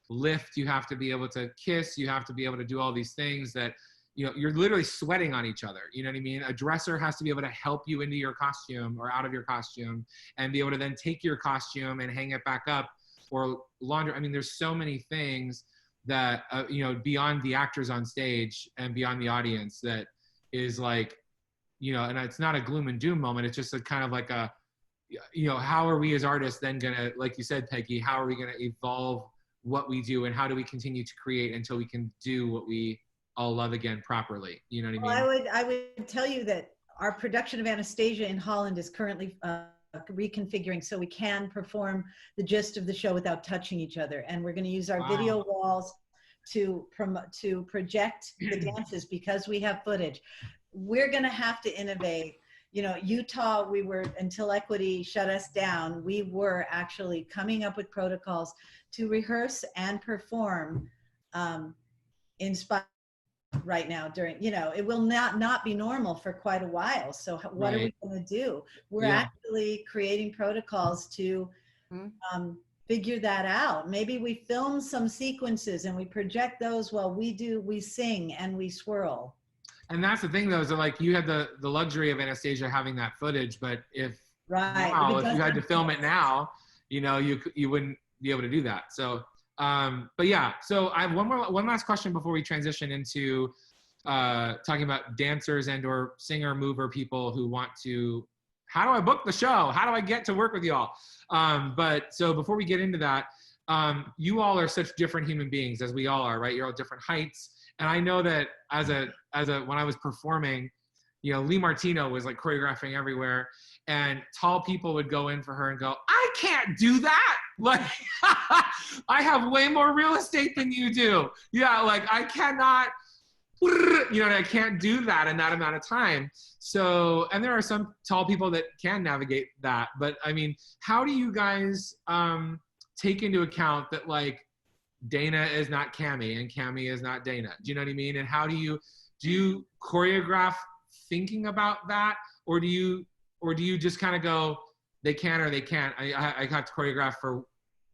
lift, you have to be able to kiss, you have to be able to do all these things that, you know, you're literally sweating on each other. You know what I mean? A dresser has to be able to help you into your costume or out of your costume, and be able to then take your costume and hang it back up, or laundry. I mean, there's so many things that, you know, beyond the actors on stage and beyond the audience, that is like, you know, and it's not a gloom and doom moment. It's just a kind of like a, you know, how are we as artists then gonna, like you said, Peggy, how are we gonna evolve what we do, and how do we continue to create until we can do what we all love again properly? You know what I mean? Well, I would tell you that our production of Anastasia in Holland is currently reconfiguring so we can perform the gist of the show without touching each other. And we're going to use our video walls to project the dances, because we have footage. We're going to have to innovate. You know, Utah, we were, until equity shut us down, we were actually coming up with protocols to rehearse and perform in spite right now during, you know, it will not be normal for quite a while. So what are we going to do? We're actually creating protocols to figure that out. Maybe we film some sequences and we project those while we sing and we swirl. And that's the thing, though, is that like you had the luxury of Anastasia having that footage, but if you had to film it now, you know, you wouldn't be able to do that. So, but yeah, so I have one last question before we transition into talking about dancers and or singer mover people who want to. How do I book the show? How do I get to work with y'all? But so before we get into that, you all are such different human beings, as we all are, right? You're all different heights. And I know that when I was performing, you know, Lee Martino was like choreographing everywhere, and tall people would go in for her and go, I can't do that. Like, I have way more real estate than you do. Yeah, like I cannot, you know, I can't do that in that amount of time. So, and there are some tall people that can navigate that. But I mean, how do you guys take into account that like Dana is not Cammie and Cammie is not Dana? Do you know what I mean? And how do you choreograph thinking about that? Or do you just kind of go, they can or they can't? I got to choreograph for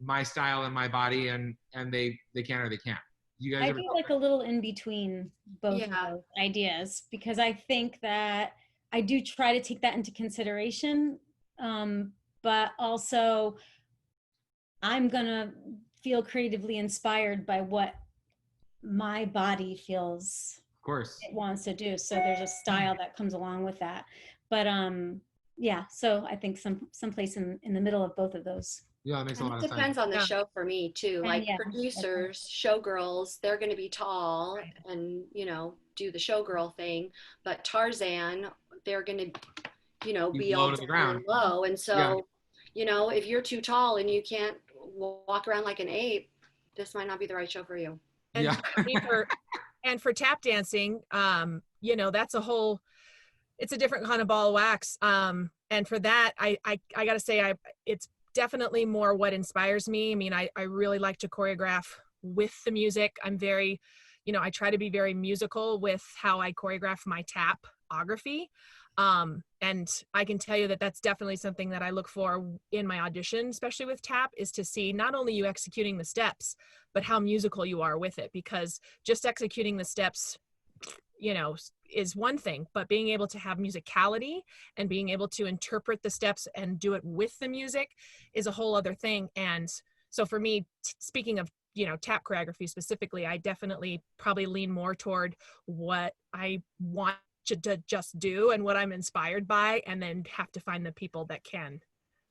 my style and my body, and they can or they can't. You guys I do like a little in between both of those ideas, because I think that I do try to take that into consideration, but also I'm gonna feel creatively inspired by what my body feels of course it wants to do. So there's a style that comes along with that. But yeah, so I think some place in the middle of both of those. Yeah, it makes a lot of sense. It depends on the show for me too. Like producers, showgirls, they're going to be tall and, you know, do the showgirl thing. But Tarzan, they're going to, you know, be all to the ground. low. And so, you know, if you're too tall and you can't walk around like an ape, this might not be the right show for you. And for tap dancing, you know, that's it's a different kind of ball of wax. And for that, I gotta say, it's definitely more what inspires me. I mean, I really like to choreograph with the music. I'm very, I try to be very musical with how I choreograph my tapography. And I can tell you that that's definitely something that I look for in my audition, especially with tap, is to see not only you executing the steps, but how musical you are with it, because just executing the steps, is one thing, but being able to have musicality and being able to interpret the steps and do it with the music is a whole other thing. And so for me, speaking of, tap choreography specifically, I definitely probably lean more toward what I want to just do and what I'm inspired by, and then have to find the people that can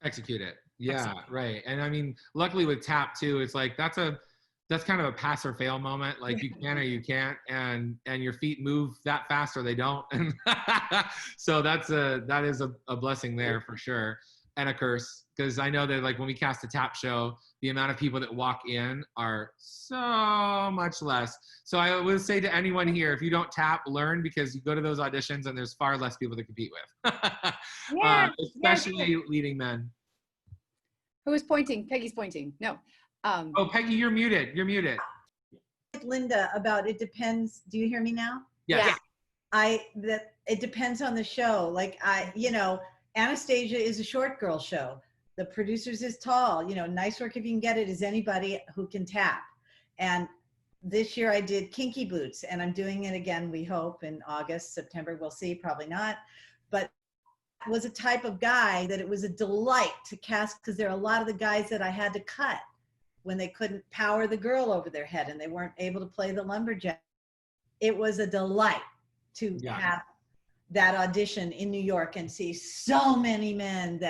execute it. Yeah, execute. right. And I mean, luckily with tap too, it's like that's kind of a pass or fail moment. Like you can or you can't, and your feet move that fast or they don't. And so that is a blessing there for sure, and a curse, because I know that like when we cast a tap show, the amount of people that walk in are so much less. So I would say to anyone here, if you don't tap, learn, because you go to those auditions and there's far less people to compete with. Especially leading men. Who is pointing? Peggy's pointing. No. Oh, Peggy, you're muted. You're muted. Linda, about it depends. Do you hear me now? Yes. Yeah. It depends on the show. Like Anastasia is a short girl show. The producers is tall. Nice Work If You Can Get It is anybody who can tap. And this year I did Kinky Boots, and I'm doing it again, we hope, in August, September. We'll see, probably not. But it was a type of guy that it was a delight to cast, because there are a lot of the guys that I had to cut when they couldn't power the girl over their head and they weren't able to play the lumberjack. It was a delight to have that audition in New York and see so many men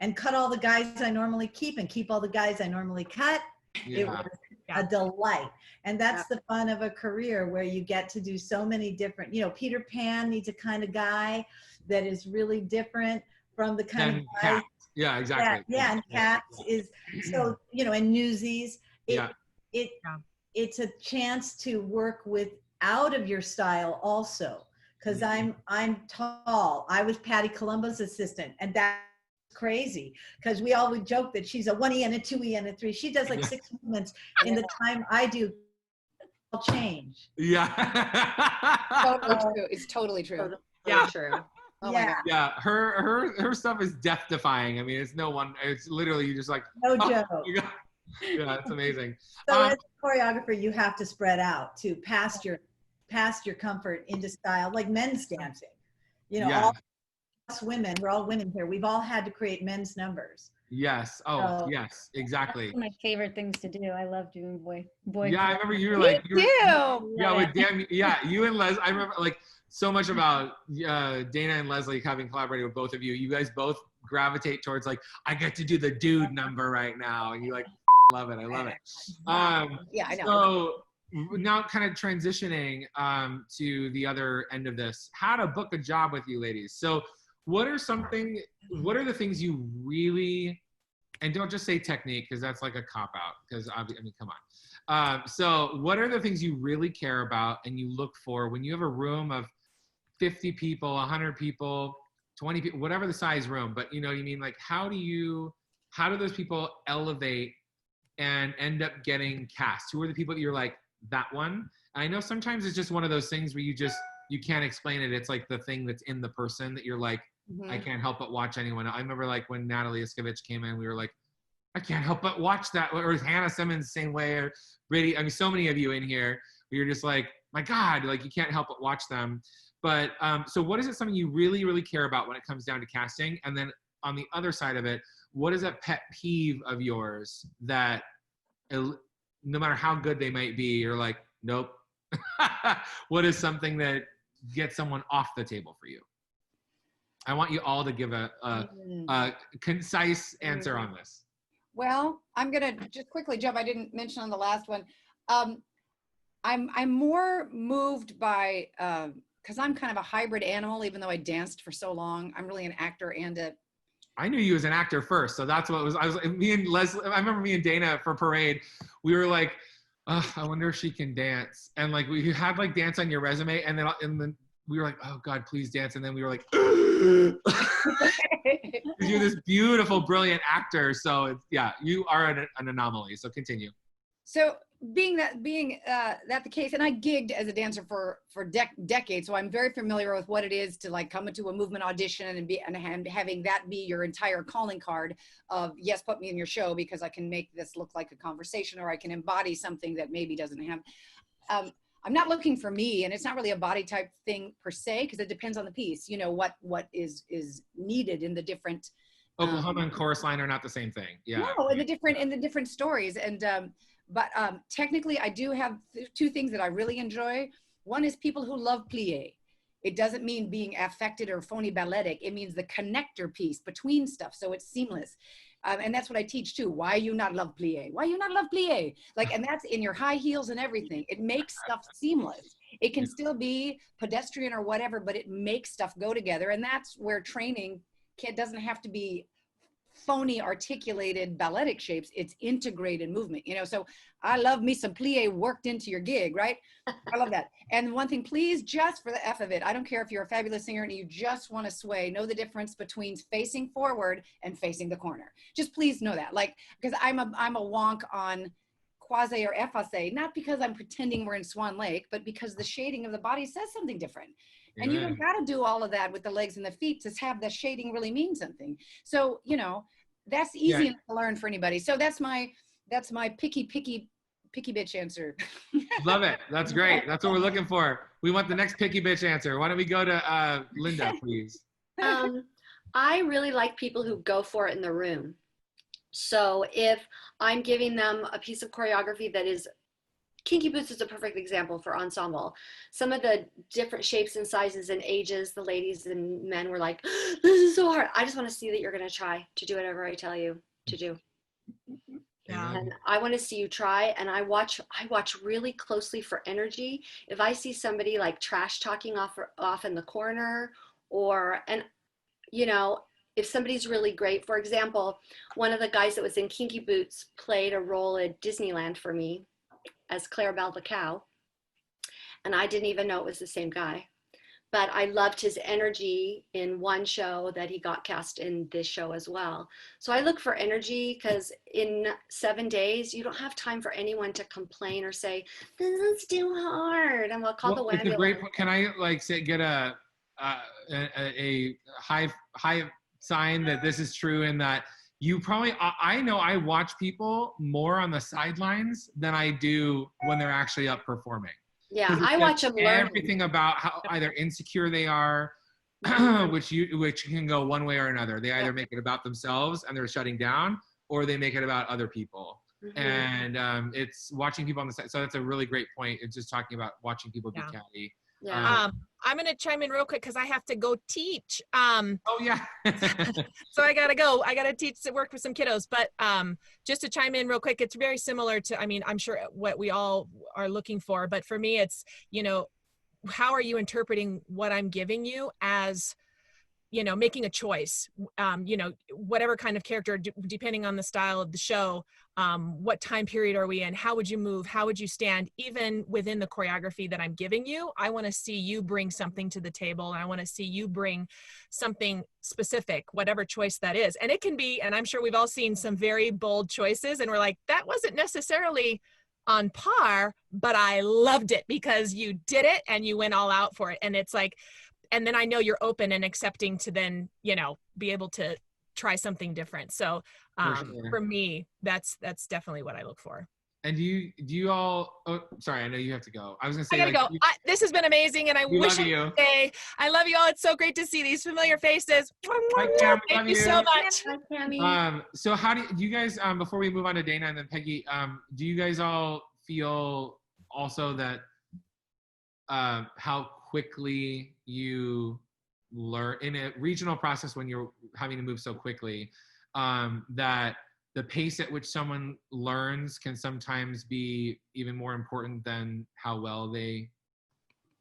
and cut all the guys I normally keep and keep all the guys I normally cut. It was a delight. And that's the fun of a career, where you get to do so many different, Peter Pan needs a kind of guy that is really different from the kind of guy. Cats. Yeah, exactly. Yeah, and Cats is so, and Newsies. It's a chance to work with out of your style also, because I'm tall. I was Patty Columbo's assistant, and that's crazy, because we all would joke that she's a 1E and a 2E and a 3. She does like 6 movements in the time I do. I'll change. Yeah. Totally true. It's totally true. True. Oh my God. Yeah, her stuff is death defying. I mean, it's no one. It's literally you just like joke. Yeah, it's amazing. So as a choreographer, you have to spread out to past your comfort into style, like men's dancing. All us women, we're all women here. We've all had to create men's numbers. Yes. Yes, exactly. That's one of my favorite things to do. I love doing boy. Yeah, I remember you were like, Yeah, with Dan. Yeah, you and Les. I remember like so much about Dana and Leslie having collaborated with both of you. You guys both gravitate towards like, I get to do the dude number right now, and you like love it. I love it. Yeah, I know. So now kind of transitioning to the other end of this, how to book a job with you ladies. So what are the things you really, and don't just say technique, because that's like a cop out, because I mean, come on. So what are the things you really care about and you look for when you have a room of 50 people, 100 people, 20 people, whatever the size room, but you know what I mean? Like, how do those people elevate and end up getting cast? Who are the people that you're like, that one? I know sometimes it's just one of those things where you can't explain it. It's like the thing that's in the person that you're like, I can't help but watch anyone. I remember like when Natalie Iskevich came in, we were like, I can't help but watch that. Or Hannah Simmons, same way, or Brady. I mean, so many of you in here, you're just like, my God, like you can't help but watch them. But so what is it something you really, really care about when it comes down to casting? And then on the other side of it, what is a pet peeve of yours that no matter how good they might be, you're like, nope. What is something that gets someone off the table for you? I want you all to give a concise answer on this. Well, I'm gonna just quickly jump. I didn't mention on the last one. I'm more moved by because I'm kind of a hybrid animal. Even though I danced for so long, I'm really an actor and a. I knew you as an actor first, so that's what it was. I remember me and Dana for Parade. We were like, I wonder if she can dance, and like we had like dance on your resume, and then we were like, oh God, please dance. And then we were like, you're this beautiful, brilliant actor. So yeah, you are an anomaly. So continue. So being that the case, and I gigged as a dancer for decades, so I'm very familiar with what it is to like come into a movement audition and having that be your entire calling card of, yes, put me in your show because I can make this look like a conversation, or I can embody something that maybe doesn't have. I'm not looking for me, and it's not really a body type thing per se, because it depends on the piece. You know, what is needed in the different. Oklahoma and Chorus Line are not the same thing. Yeah. No, in the different stories. And but technically I do have two things that I really enjoy. One is people who love plie. It doesn't mean being affected or phony balletic. It means the connector piece between stuff, so it's seamless. And that's what I teach too. Why you not love plie? Why you not love plie? Like, and that's in your high heels and everything. It makes stuff seamless. It can still be pedestrian or whatever, but it makes stuff go together. And that's where training doesn't have to be phony articulated balletic shapes. It's integrated movement, you know. So I love me some plie worked into your gig, right? I love that. And one thing, please, just for the F of it, I don't care if you're a fabulous singer and you just want to sway, know the difference between facing forward and facing the corner. Just please know that, like, because I'm a wonk on quasi or effacé, not because I'm pretending we're in Swan Lake, but because the shading of the body says something different. And you don't got to do all of that with the legs and the feet to have the shading really mean something. So, you know, that's easy enough to learn for anybody. So that's my picky bitch answer. Love it. That's great. That's what we're looking for. We want the next picky bitch answer. Why don't we go to Linda, please? I really like people who go for it in the room. So if I'm giving them a piece of choreography that is, Kinky Boots is a perfect example for ensemble. Some of the different shapes and sizes and ages, the ladies and men were like, this is so hard. I just want to see that you're going to try to do whatever I tell you to do. Yeah. And I want to see you try. And I watch really closely for energy. If I see somebody like trash talking off in the corner, and you know, if somebody's really great, for example, one of the guys that was in Kinky Boots played a role at Disneyland for me as Clarabelle the cow. And I didn't even know it was the same guy. But I loved his energy in one show that he got cast in this show as well. So I look for energy, because in 7 days, you don't have time for anyone to complain or say, this is too hard. And we'll call the It's a great, ambulance. can I like say, get a high sign that this is true, and that you probably, I know I watch people more on the sidelines than I do when they're actually up performing. Yeah, I watch them learn. Everything about how either insecure they are, which can go one way or another. They either make it about themselves and they're shutting down, or they make it about other people. And it's watching people on the side. So that's a really great point. It's just talking about watching people be catty. Yeah. I'm going to chime in real quick because I have to go teach. Oh, yeah. So I got to go. I got to teach to work with some kiddos. But just to chime in real quick, it's very similar to, I mean, I'm sure what we all are looking for. But for me, it's, you know, how are you interpreting what I'm giving you as, you know, making a choice, you know, whatever kind of character, depending on the style of the show, what time period are we in? How would you move? How would you stand? Even within the choreography that I'm giving you, I want to see you bring something to the table. And I want to see you bring something specific, whatever choice that is. And it can be, and I'm sure we've all seen some very bold choices and we're like, that wasn't necessarily on par, but I loved it because you did it and you went all out for it. And it's like, and then I know you're open and accepting to then, you know, be able to try something different. So for me, that's definitely what I look for. And do you all, oh, sorry, I know you have to go. I was gonna say, I gotta go. This has been amazing. And I wish I could say, I love you all. It's so great to see these familiar faces. Thank you so much. So how do you guys, before we move on to Dana and then Peggy, do you guys all feel also that how quickly you learn in a regional process when you're having to move so quickly, that the pace at which someone learns can sometimes be even more important than how well they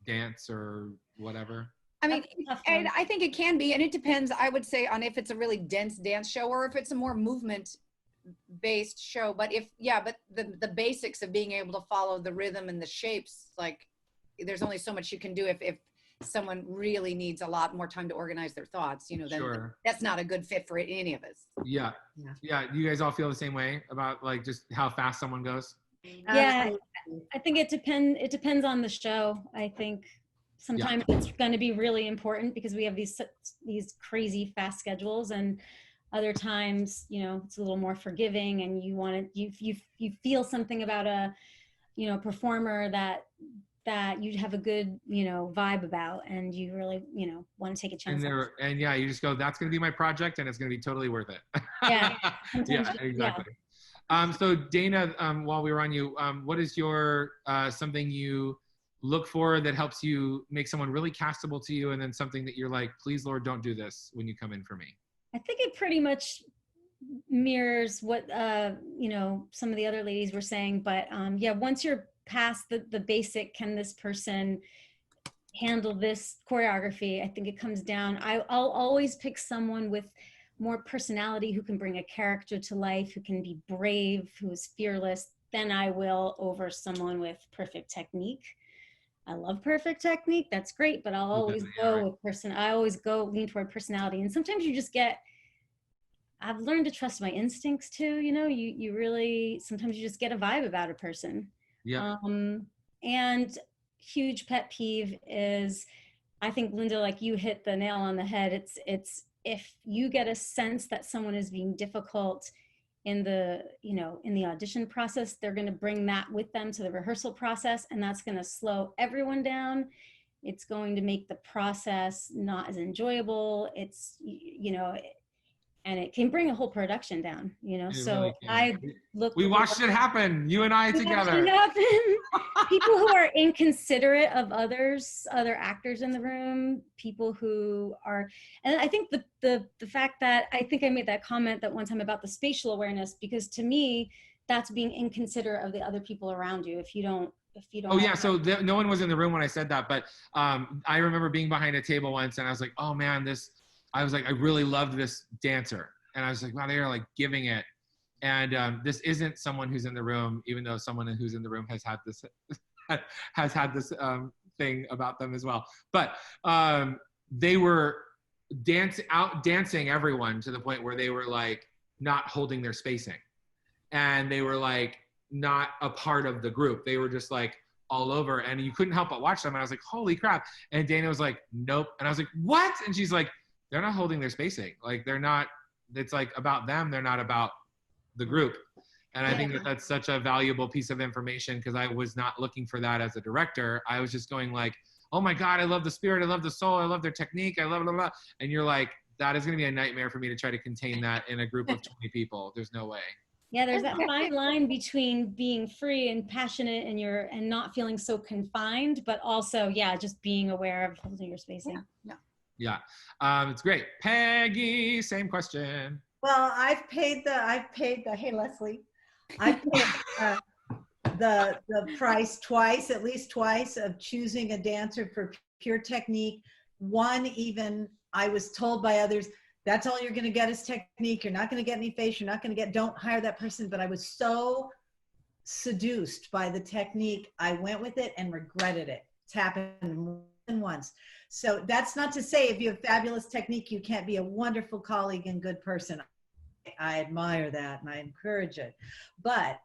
dance or whatever? I mean, and I think it can be, and it depends, I would say, on if it's a really dense dance show or if it's a more movement-based show. But but the basics of being able to follow the rhythm and the shapes, like, there's only so much you can do if someone really needs a lot more time to organize their thoughts, you know, then that's not a good fit for any of us. Yeah. You guys all feel the same way about like just how fast someone goes? Yeah, I think it depends on the show. I think sometimes it's going to be really important because we have these crazy fast schedules, and other times, you know, it's a little more forgiving, and you feel something about a, you know, performer that you have a good, you know, vibe about, and you really, you know, want to take a chance. And yeah, you just go, that's going to be my project, and it's going to be totally worth it. Yeah. Yeah, exactly. So Dana, while we were on you, what is your something you look for that helps you make someone really castable to you, and then something that you're like, please Lord, don't do this when you come in for me? I think it pretty much mirrors what you know, some of the other ladies were saying, but yeah, once you're past the basic, can this person handle this choreography, I think it comes down, I'll always pick someone with more personality, who can bring a character to life, who can be brave, who is fearless, than I will over someone with perfect technique. I love perfect technique, that's great, but I'll always go with I always go lean toward personality. And sometimes you just get, I've learned to trust my instincts too, you know, you really, sometimes you just get a vibe about a person. Yeah. And huge pet peeve is, I think Linda, like you hit the nail on the head. It's if you get a sense that someone is being difficult in the, you know, in the audition process, they're going to bring that with them to the rehearsal process, and that's going to slow everyone down. It's going to make the process not as enjoyable. It's, you know, and it can bring a whole production down, you know. So really we watched it happen, you and I together. People who are inconsiderate of others, other actors in the room, people who are, and I think the fact that, I think I made that comment that one time about the spatial awareness, because to me, that's being inconsiderate of the other people around you. If you don't. Oh yeah, so no one was in the room when I said that, but I remember being behind a table once, and I was like, oh man, I was like, I really loved this dancer. And I was like, wow, they are like giving it. And this isn't someone who's in the room, even though someone who's in the room has had this thing about them as well. But they were dancing everyone to the point where they were like not holding their spacing. And they were like not a part of the group. They were just like all over, and you couldn't help but watch them. And I was like, holy crap. And Dana was like, nope. And I was like, what? And she's like, they're not holding their spacing. Like they're not, it's like about them. They're not about the group. And I think that that's such a valuable piece of information, because I was not looking for that as a director. I was just going like, oh my God, I love the spirit. I love the soul. I love their technique. I love blah, blah, blah. And you're like, that is going to be a nightmare for me to try to contain that in a group of 20 people. There's no way. Yeah, there's that fine line between being free and passionate and not feeling so confined, but also, yeah, just being aware of holding your spacing. Yeah, it's great. Peggy, same question. Well, I've paid the, hey Leslie, I've paid the price twice, at least twice, of choosing a dancer for pure technique. One, even I was told by others, that's all you're gonna get is technique. You're not gonna get any face, you're not gonna get, don't hire that person. But I was so seduced by the technique, I went with it and regretted it. It's happened more than once. So that's not to say if you have fabulous technique, you can't be a wonderful colleague and good person. I admire that and I encourage it. But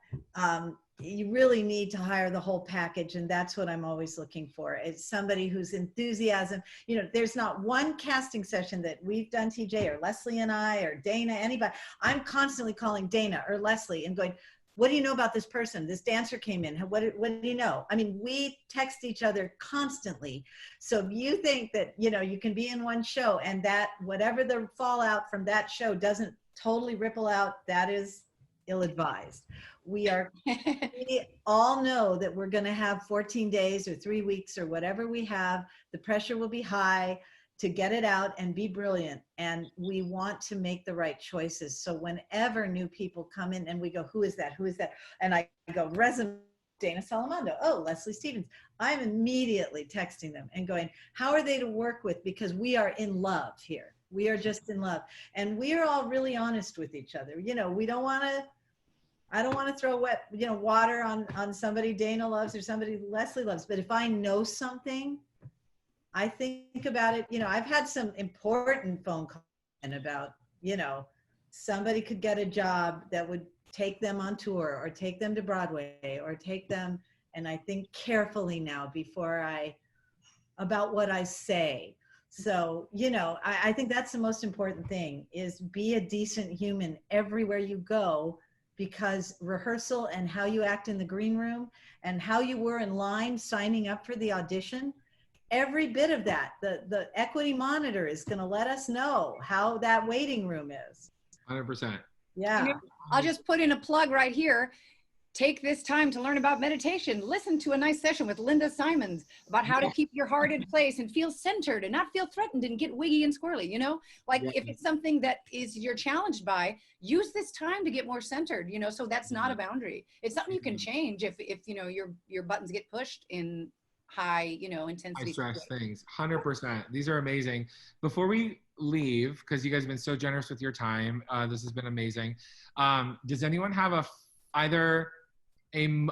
you really need to hire the whole package, and that's what I'm always looking for. It's somebody whose enthusiasm, you know, there's not one casting session that we've done, TJ or Leslie and I or Dana, anybody. I'm constantly calling Dana or Leslie and going, what do you know about this person? This dancer came in. What do you know? I mean, we text each other constantly. So if you think that, you know, you can be in one show and that whatever the fallout from that show doesn't totally ripple out, that is ill-advised. We all know that we're going to have 14 days or 3 weeks or whatever we have. The pressure will be high to get it out and be brilliant. And we want to make the right choices. So whenever new people come in and we go, who is that? Who is that? And I go, resume, Dana Salamondo. Oh, Leslie Stevens. I'm immediately texting them and going, how are they to work with? Because we are in love here. We are just in love. And we are all really honest with each other. You know, we don't want to, I don't want to throw wet, you know, water on somebody Dana loves or somebody Leslie loves. But if I know something, I think about it. You know, I've had some important phone calls about, you know, somebody could get a job that would take them on tour or take them to Broadway or take them, and I think carefully now about what I say. So, you know, I think that's the most important thing, is be a decent human everywhere you go, because rehearsal and how you act in the green room and how you were in line signing up for the audition, every bit of that, the equity monitor is going to let us know how that waiting room is. 100%. Yeah. I'll just put in a plug right here. Take this time to learn about meditation. Listen to a nice session with Linda Simmons about how to keep your heart in place and feel centered and not feel threatened and get wiggy and squirrely, you know? Like if it's something that you're challenged by, use this time to get more centered, you know, so that's not a boundary. It's something you can change if you know, your buttons get pushed in high, you know, intensity. High stress things, 100%. These are amazing. Before we leave, because you guys have been so generous with your time, this has been amazing. Does anyone have either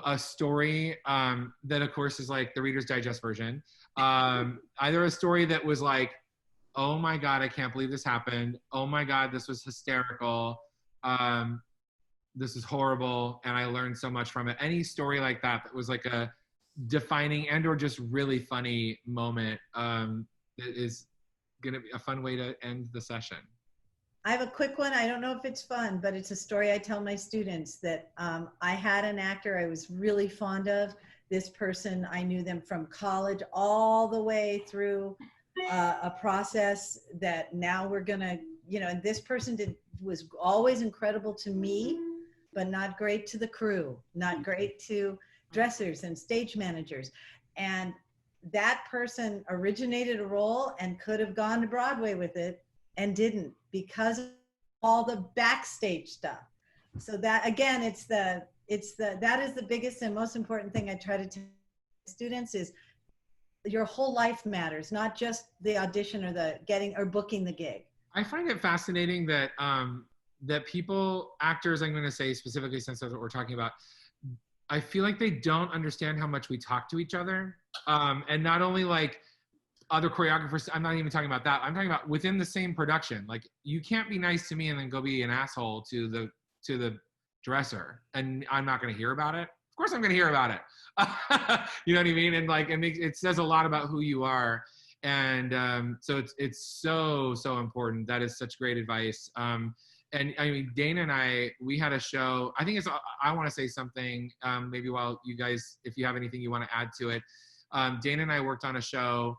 a story that of course is like the Reader's Digest version, either a story that was like, oh my God, I can't believe this happened, oh my God, this was hysterical, this is horrible and I learned so much from it, any story like that that was like a defining and or just really funny moment, that is gonna be a fun way to end the session. I have a quick one. I don't know if it's fun, but it's a story I tell my students, that I had an actor I was really fond of. This person, I knew them from college all the way through a process that now we're gonna, you know, and this person was always incredible to me, but not great to the crew, not great to dressers and stage managers. And that person originated a role and could have gone to Broadway with it and didn't, because of all the backstage stuff. So that, again, that is the biggest and most important thing I try to tell students, is your whole life matters, not just the audition or the getting or booking the gig. I find it fascinating that that people, actors, I'm going to say specifically since that's what we're talking about, I feel like they don't understand how much we talk to each other, and not only like other choreographers. I'm not even talking about that. I'm talking about within the same production. Like, you can't be nice to me and then go be an asshole to the dresser, and I'm not going to hear about it. Of course I'm going to hear about it. You know what I mean? And like, it says a lot about who you are. And so it's so important. That is such great advice. And I mean, Dana and we had a show. I think I want to say something, maybe while you guys, if you have anything you want to add to it. Dana and I worked on a show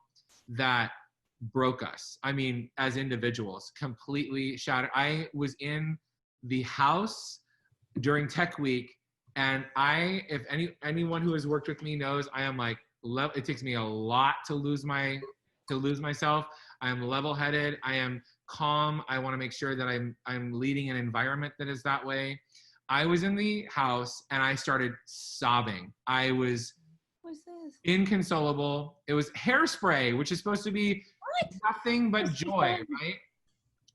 that broke us. I mean, as individuals, completely shattered. I was in the house during Tech Week, and if anyone who has worked with me knows, I am like, it takes me a lot to lose myself. I am level-headed. I am calm. I want to make sure that I'm leading an environment that is that way. I was in the house and I started sobbing. I was inconsolable. It was Hairspray, which is supposed to be nothing but joy, right?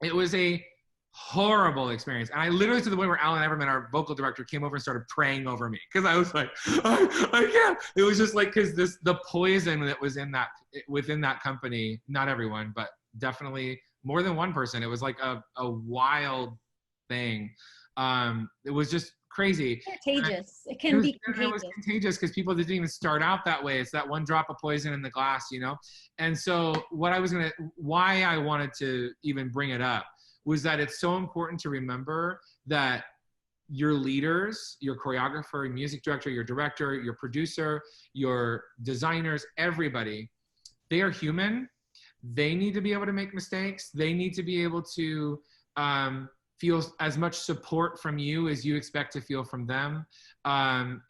It was a horrible experience. And I literally, to the point where Alan Everman, our vocal director, came over and started praying over me, because I was like, I can't. It was just like, because the poison that was within that company, not everyone, but definitely more than one person. It was like a wild thing. It was just crazy. Contagious. It can be contagious. It was contagious because people didn't even start out that way. It's that one drop of poison in the glass, you know? And so why I wanted to even bring it up was that it's so important to remember that your leaders, your choreographer, your music director, your director, your producer, your designers, everybody, they are human. They need to be able to make mistakes. They need to be able to feel as much support from you as you expect to feel from them.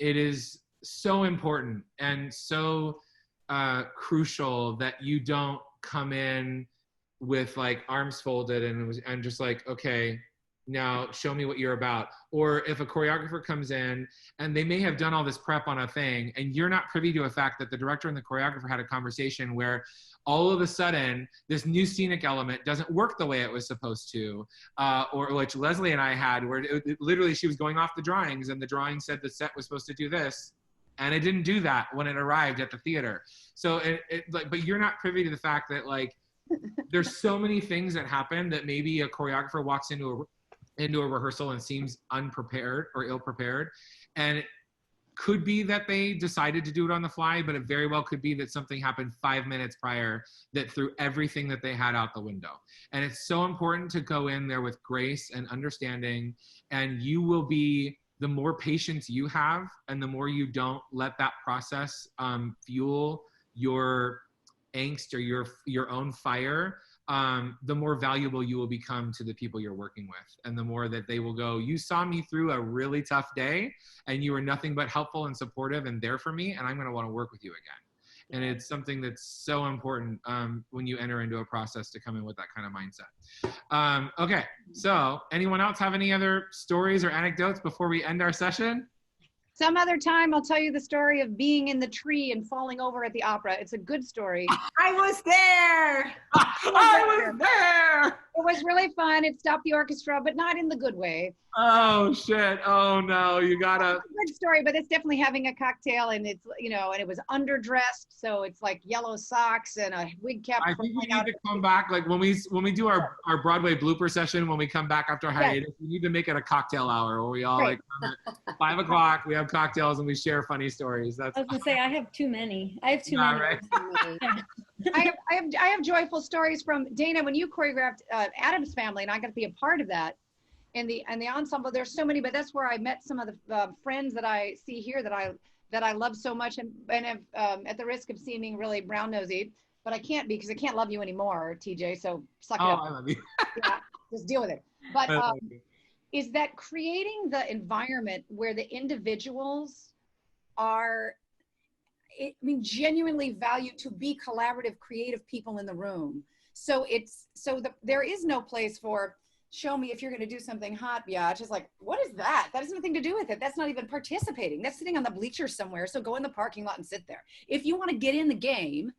It is so important and so crucial that you don't come in with like arms folded and just like, okay, now show me what you're about. Or if a choreographer comes in and they may have done all this prep on a thing and you're not privy to a fact that the director and the choreographer had a conversation where all of a sudden this new scenic element doesn't work the way it was supposed to, or which Leslie and I had, where literally she was going off the drawings and the drawing said the set was supposed to do this and it didn't do that when it arrived at the theater. So but you're not privy to the fact that like there's so many things that happen that maybe a choreographer walks into into a rehearsal and seems unprepared or ill-prepared. And it could be that they decided to do it on the fly, but it very well could be that something happened 5 minutes prior that threw everything that they had out the window. And it's so important to go in there with grace and understanding, and you will be, the more patience you have and the more you don't let that process fuel your angst or your own fire, the more valuable you will become to the people you're working with. And the more that they will go, you saw me through a really tough day and you were nothing but helpful and supportive and there for me, and I'm gonna wanna work with you again. And it's something that's so important when you enter into a process to come in with that kind of mindset. Okay, so anyone else have any other stories or anecdotes before we end our session? Some other time, I'll tell you the story of being in the tree and falling over at the opera. It's a good story. I was there. I was there. It was really fun. It stopped the orchestra, but not in the good way. Oh shit. Oh no, you gotta. It's a good story, but it's definitely having a cocktail, and it's, you know, and it was underdressed, so it's like yellow socks and a wig cap. I think we need to come back, like when we do our Broadway blooper session, when we come back after hiatus, we need to make it a cocktail hour where we all like come at 5 o'clock, we have cocktails and we share funny stories. That's I was gonna say I have too many. I have too yeah, many. right. I have joyful stories from Dana when you choreographed Addams Family, and I got to be a part of that. In the ensemble, there's so many, but that's where I met some of the friends that I see here that I love so much, and at the risk of seeming really brown nosy, but I can't be, because I can't love you anymore, TJ. So suck it up. I love you. Yeah, just deal with it. But is that creating the environment where the individuals are, I mean, genuinely value to be collaborative, creative people in the room. So there is no place for, show me if you're going to do something hot, biatch. It's like, what is that? That has nothing to do with it. That's not even participating. That's sitting on the bleachers somewhere. So go in the parking lot and sit there. If you want to get in the game,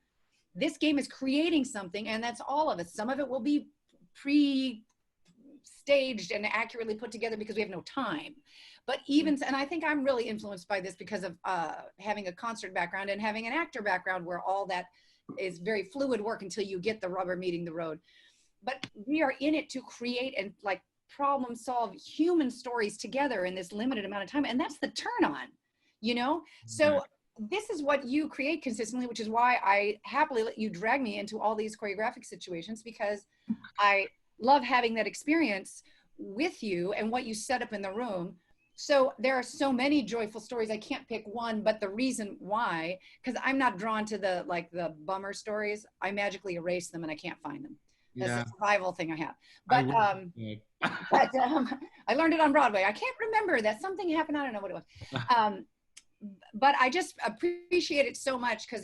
this game is creating something, and that's all of it. Some of it will be pre-staged and accurately put together because we have no time. But even, and I think I'm really influenced by this because of having a concert background and having an actor background where all that is very fluid work until you get the rubber meeting the road. But we are in it to create and like problem solve human stories together in this limited amount of time. And that's the turn on, you know? So this is what you create consistently, which is why I happily let you drag me into all these choreographic situations, because I love having that experience with you and what you set up in the room. So there are so many joyful stories. I can't pick one, but the reason why, because I'm not drawn to the bummer stories. I magically erase them and I can't find them. That's a survival thing I have. But I learned it on Broadway. I can't remember that something happened. I don't know what it was. But I just appreciate it so much because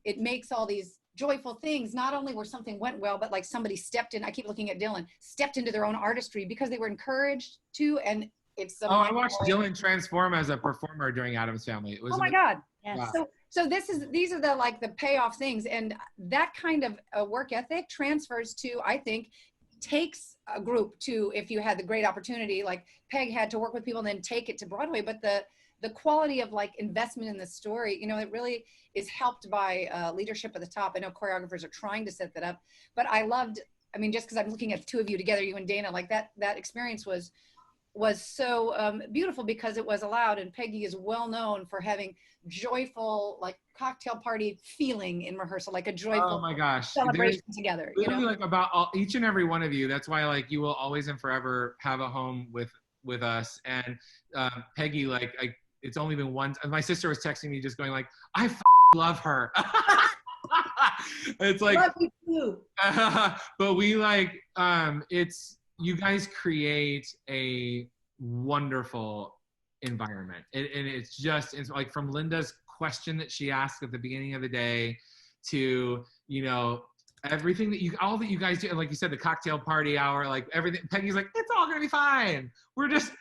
it makes all these joyful things, not only where something went well, but like somebody stepped in. I keep looking at Dylan, stepped into their own artistry because they were encouraged to. And it's I watched Dylan transform as a performer during Addams Family. It was my God. Yes. Wow. So these are the payoff things, and that kind of work ethic transfers to, I think, takes a group to, if you had the great opportunity, like Peg had to work with people and then take it to Broadway, but the quality of like investment in the story, you know, it really is helped by leadership at the top. I know choreographers are trying to set that up, but I loved, I mean, just because I'm looking at the two of you together, you and Dana, like that experience was so beautiful because it was allowed, and Peggy is well known for having joyful, like cocktail party feeling in rehearsal, like a joyful celebration together. Really, you know? Like about each and every one of you. That's why like you will always and forever have a home with us. And Peggy, like it's only been one. My sister was texting me just going like, I love her. It's like, love you too. but we like you guys create a wonderful environment. And it's like from Linda's question that she asked at the beginning of the day to, you know, everything all that you guys do. And like you said, the cocktail party hour, like everything, Peggy's like, it's all gonna be fine. It's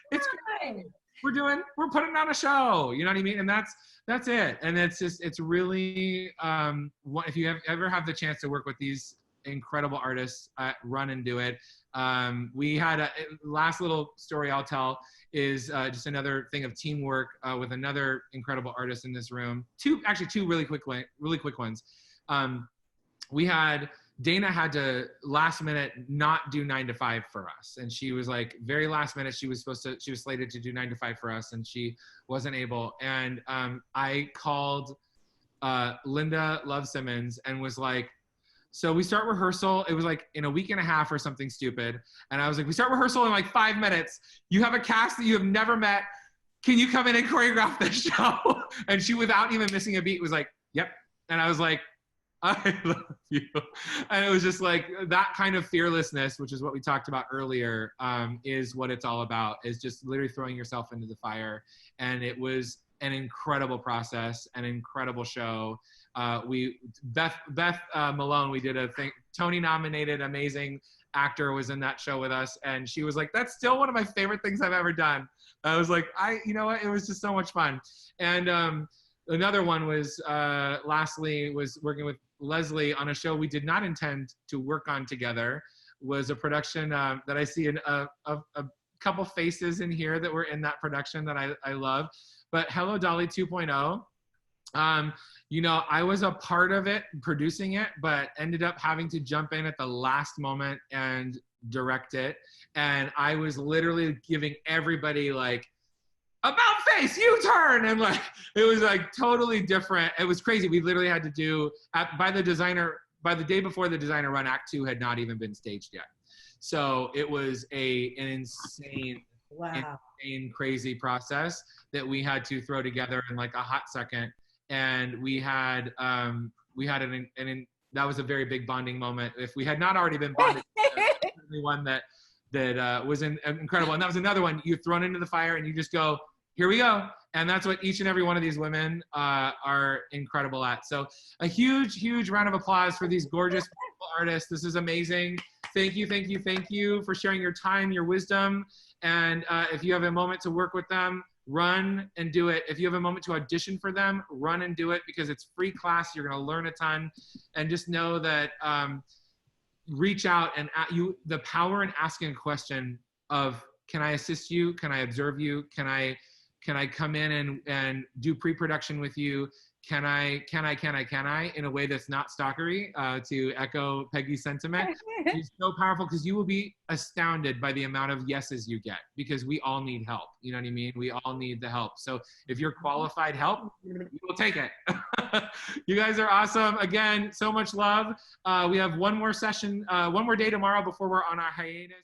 fine. We're putting on a show. You know what I mean? And that's it. And it's really, if you ever have the chance to work with these incredible artists, run and do it. We had a last little story I'll tell is just another thing of teamwork with another incredible artist in this room. Two really quick ones. We had Dana had to last minute not do 9 to 5 for us. And she was like, very last minute, she was slated to do 9 to 5 for us, and she wasn't able. And I called Linda Love Simmons and was like, so we start rehearsal. It was like in a week and a half or something stupid. And I was like, we start rehearsal in like 5 minutes. You have a cast that you have never met. Can you come in and choreograph this show? And she, without even missing a beat, was like, yep. And I was like, I love you. And it was just like that kind of fearlessness, which is what we talked about earlier, is what it's all about, is just literally throwing yourself into the fire. And it was an incredible process, an incredible show. Beth Malone, we did a thing, Tony nominated, amazing actor, was in that show with us. And she was like, that's still one of my favorite things I've ever done. I was like, you know what? It was just so much fun. And another one was, lastly, was working with Leslie on a show we did not intend to work on together. Was a production that I see a couple faces in here that were in that production that I love. But Hello Dolly 2.0, you know, I was a part of it, producing it, but ended up having to jump in at the last moment and direct it. And I was literally giving everybody like, about face, U-turn, and like it was like totally different. It was crazy. We literally had to do by the day before the designer run, Act 2 had not even been staged yet. So it was an insane, insane, crazy process that we had to throw together in like a hot second. And we had that was a very big bonding moment. If we had not already been bonded, the one that was incredible. And that was another one. You're thrown into the fire and you just go, here we go. And that's what each and every one of these women are incredible at. So a huge, huge round of applause for these gorgeous artists. This is amazing. Thank you, thank you, thank you for sharing your time, your wisdom. And if you have a moment to work with them, run and do it. If you have a moment to audition for them, run and do it, because it's free class. You're gonna learn a ton. And just know that reach out and the power in asking a question of, can I assist you? Can I observe you? Can I come in and do pre-production with you? Can I, in a way that's not stalkery, to echo Peggy's sentiment. It's so powerful, because you will be astounded by the amount of yeses you get, because we all need help. You know what I mean? We all need the help. So if you're qualified help, you will take it. You guys are awesome. Again, so much love. We have one more session, one more day tomorrow before we're on our hiatus.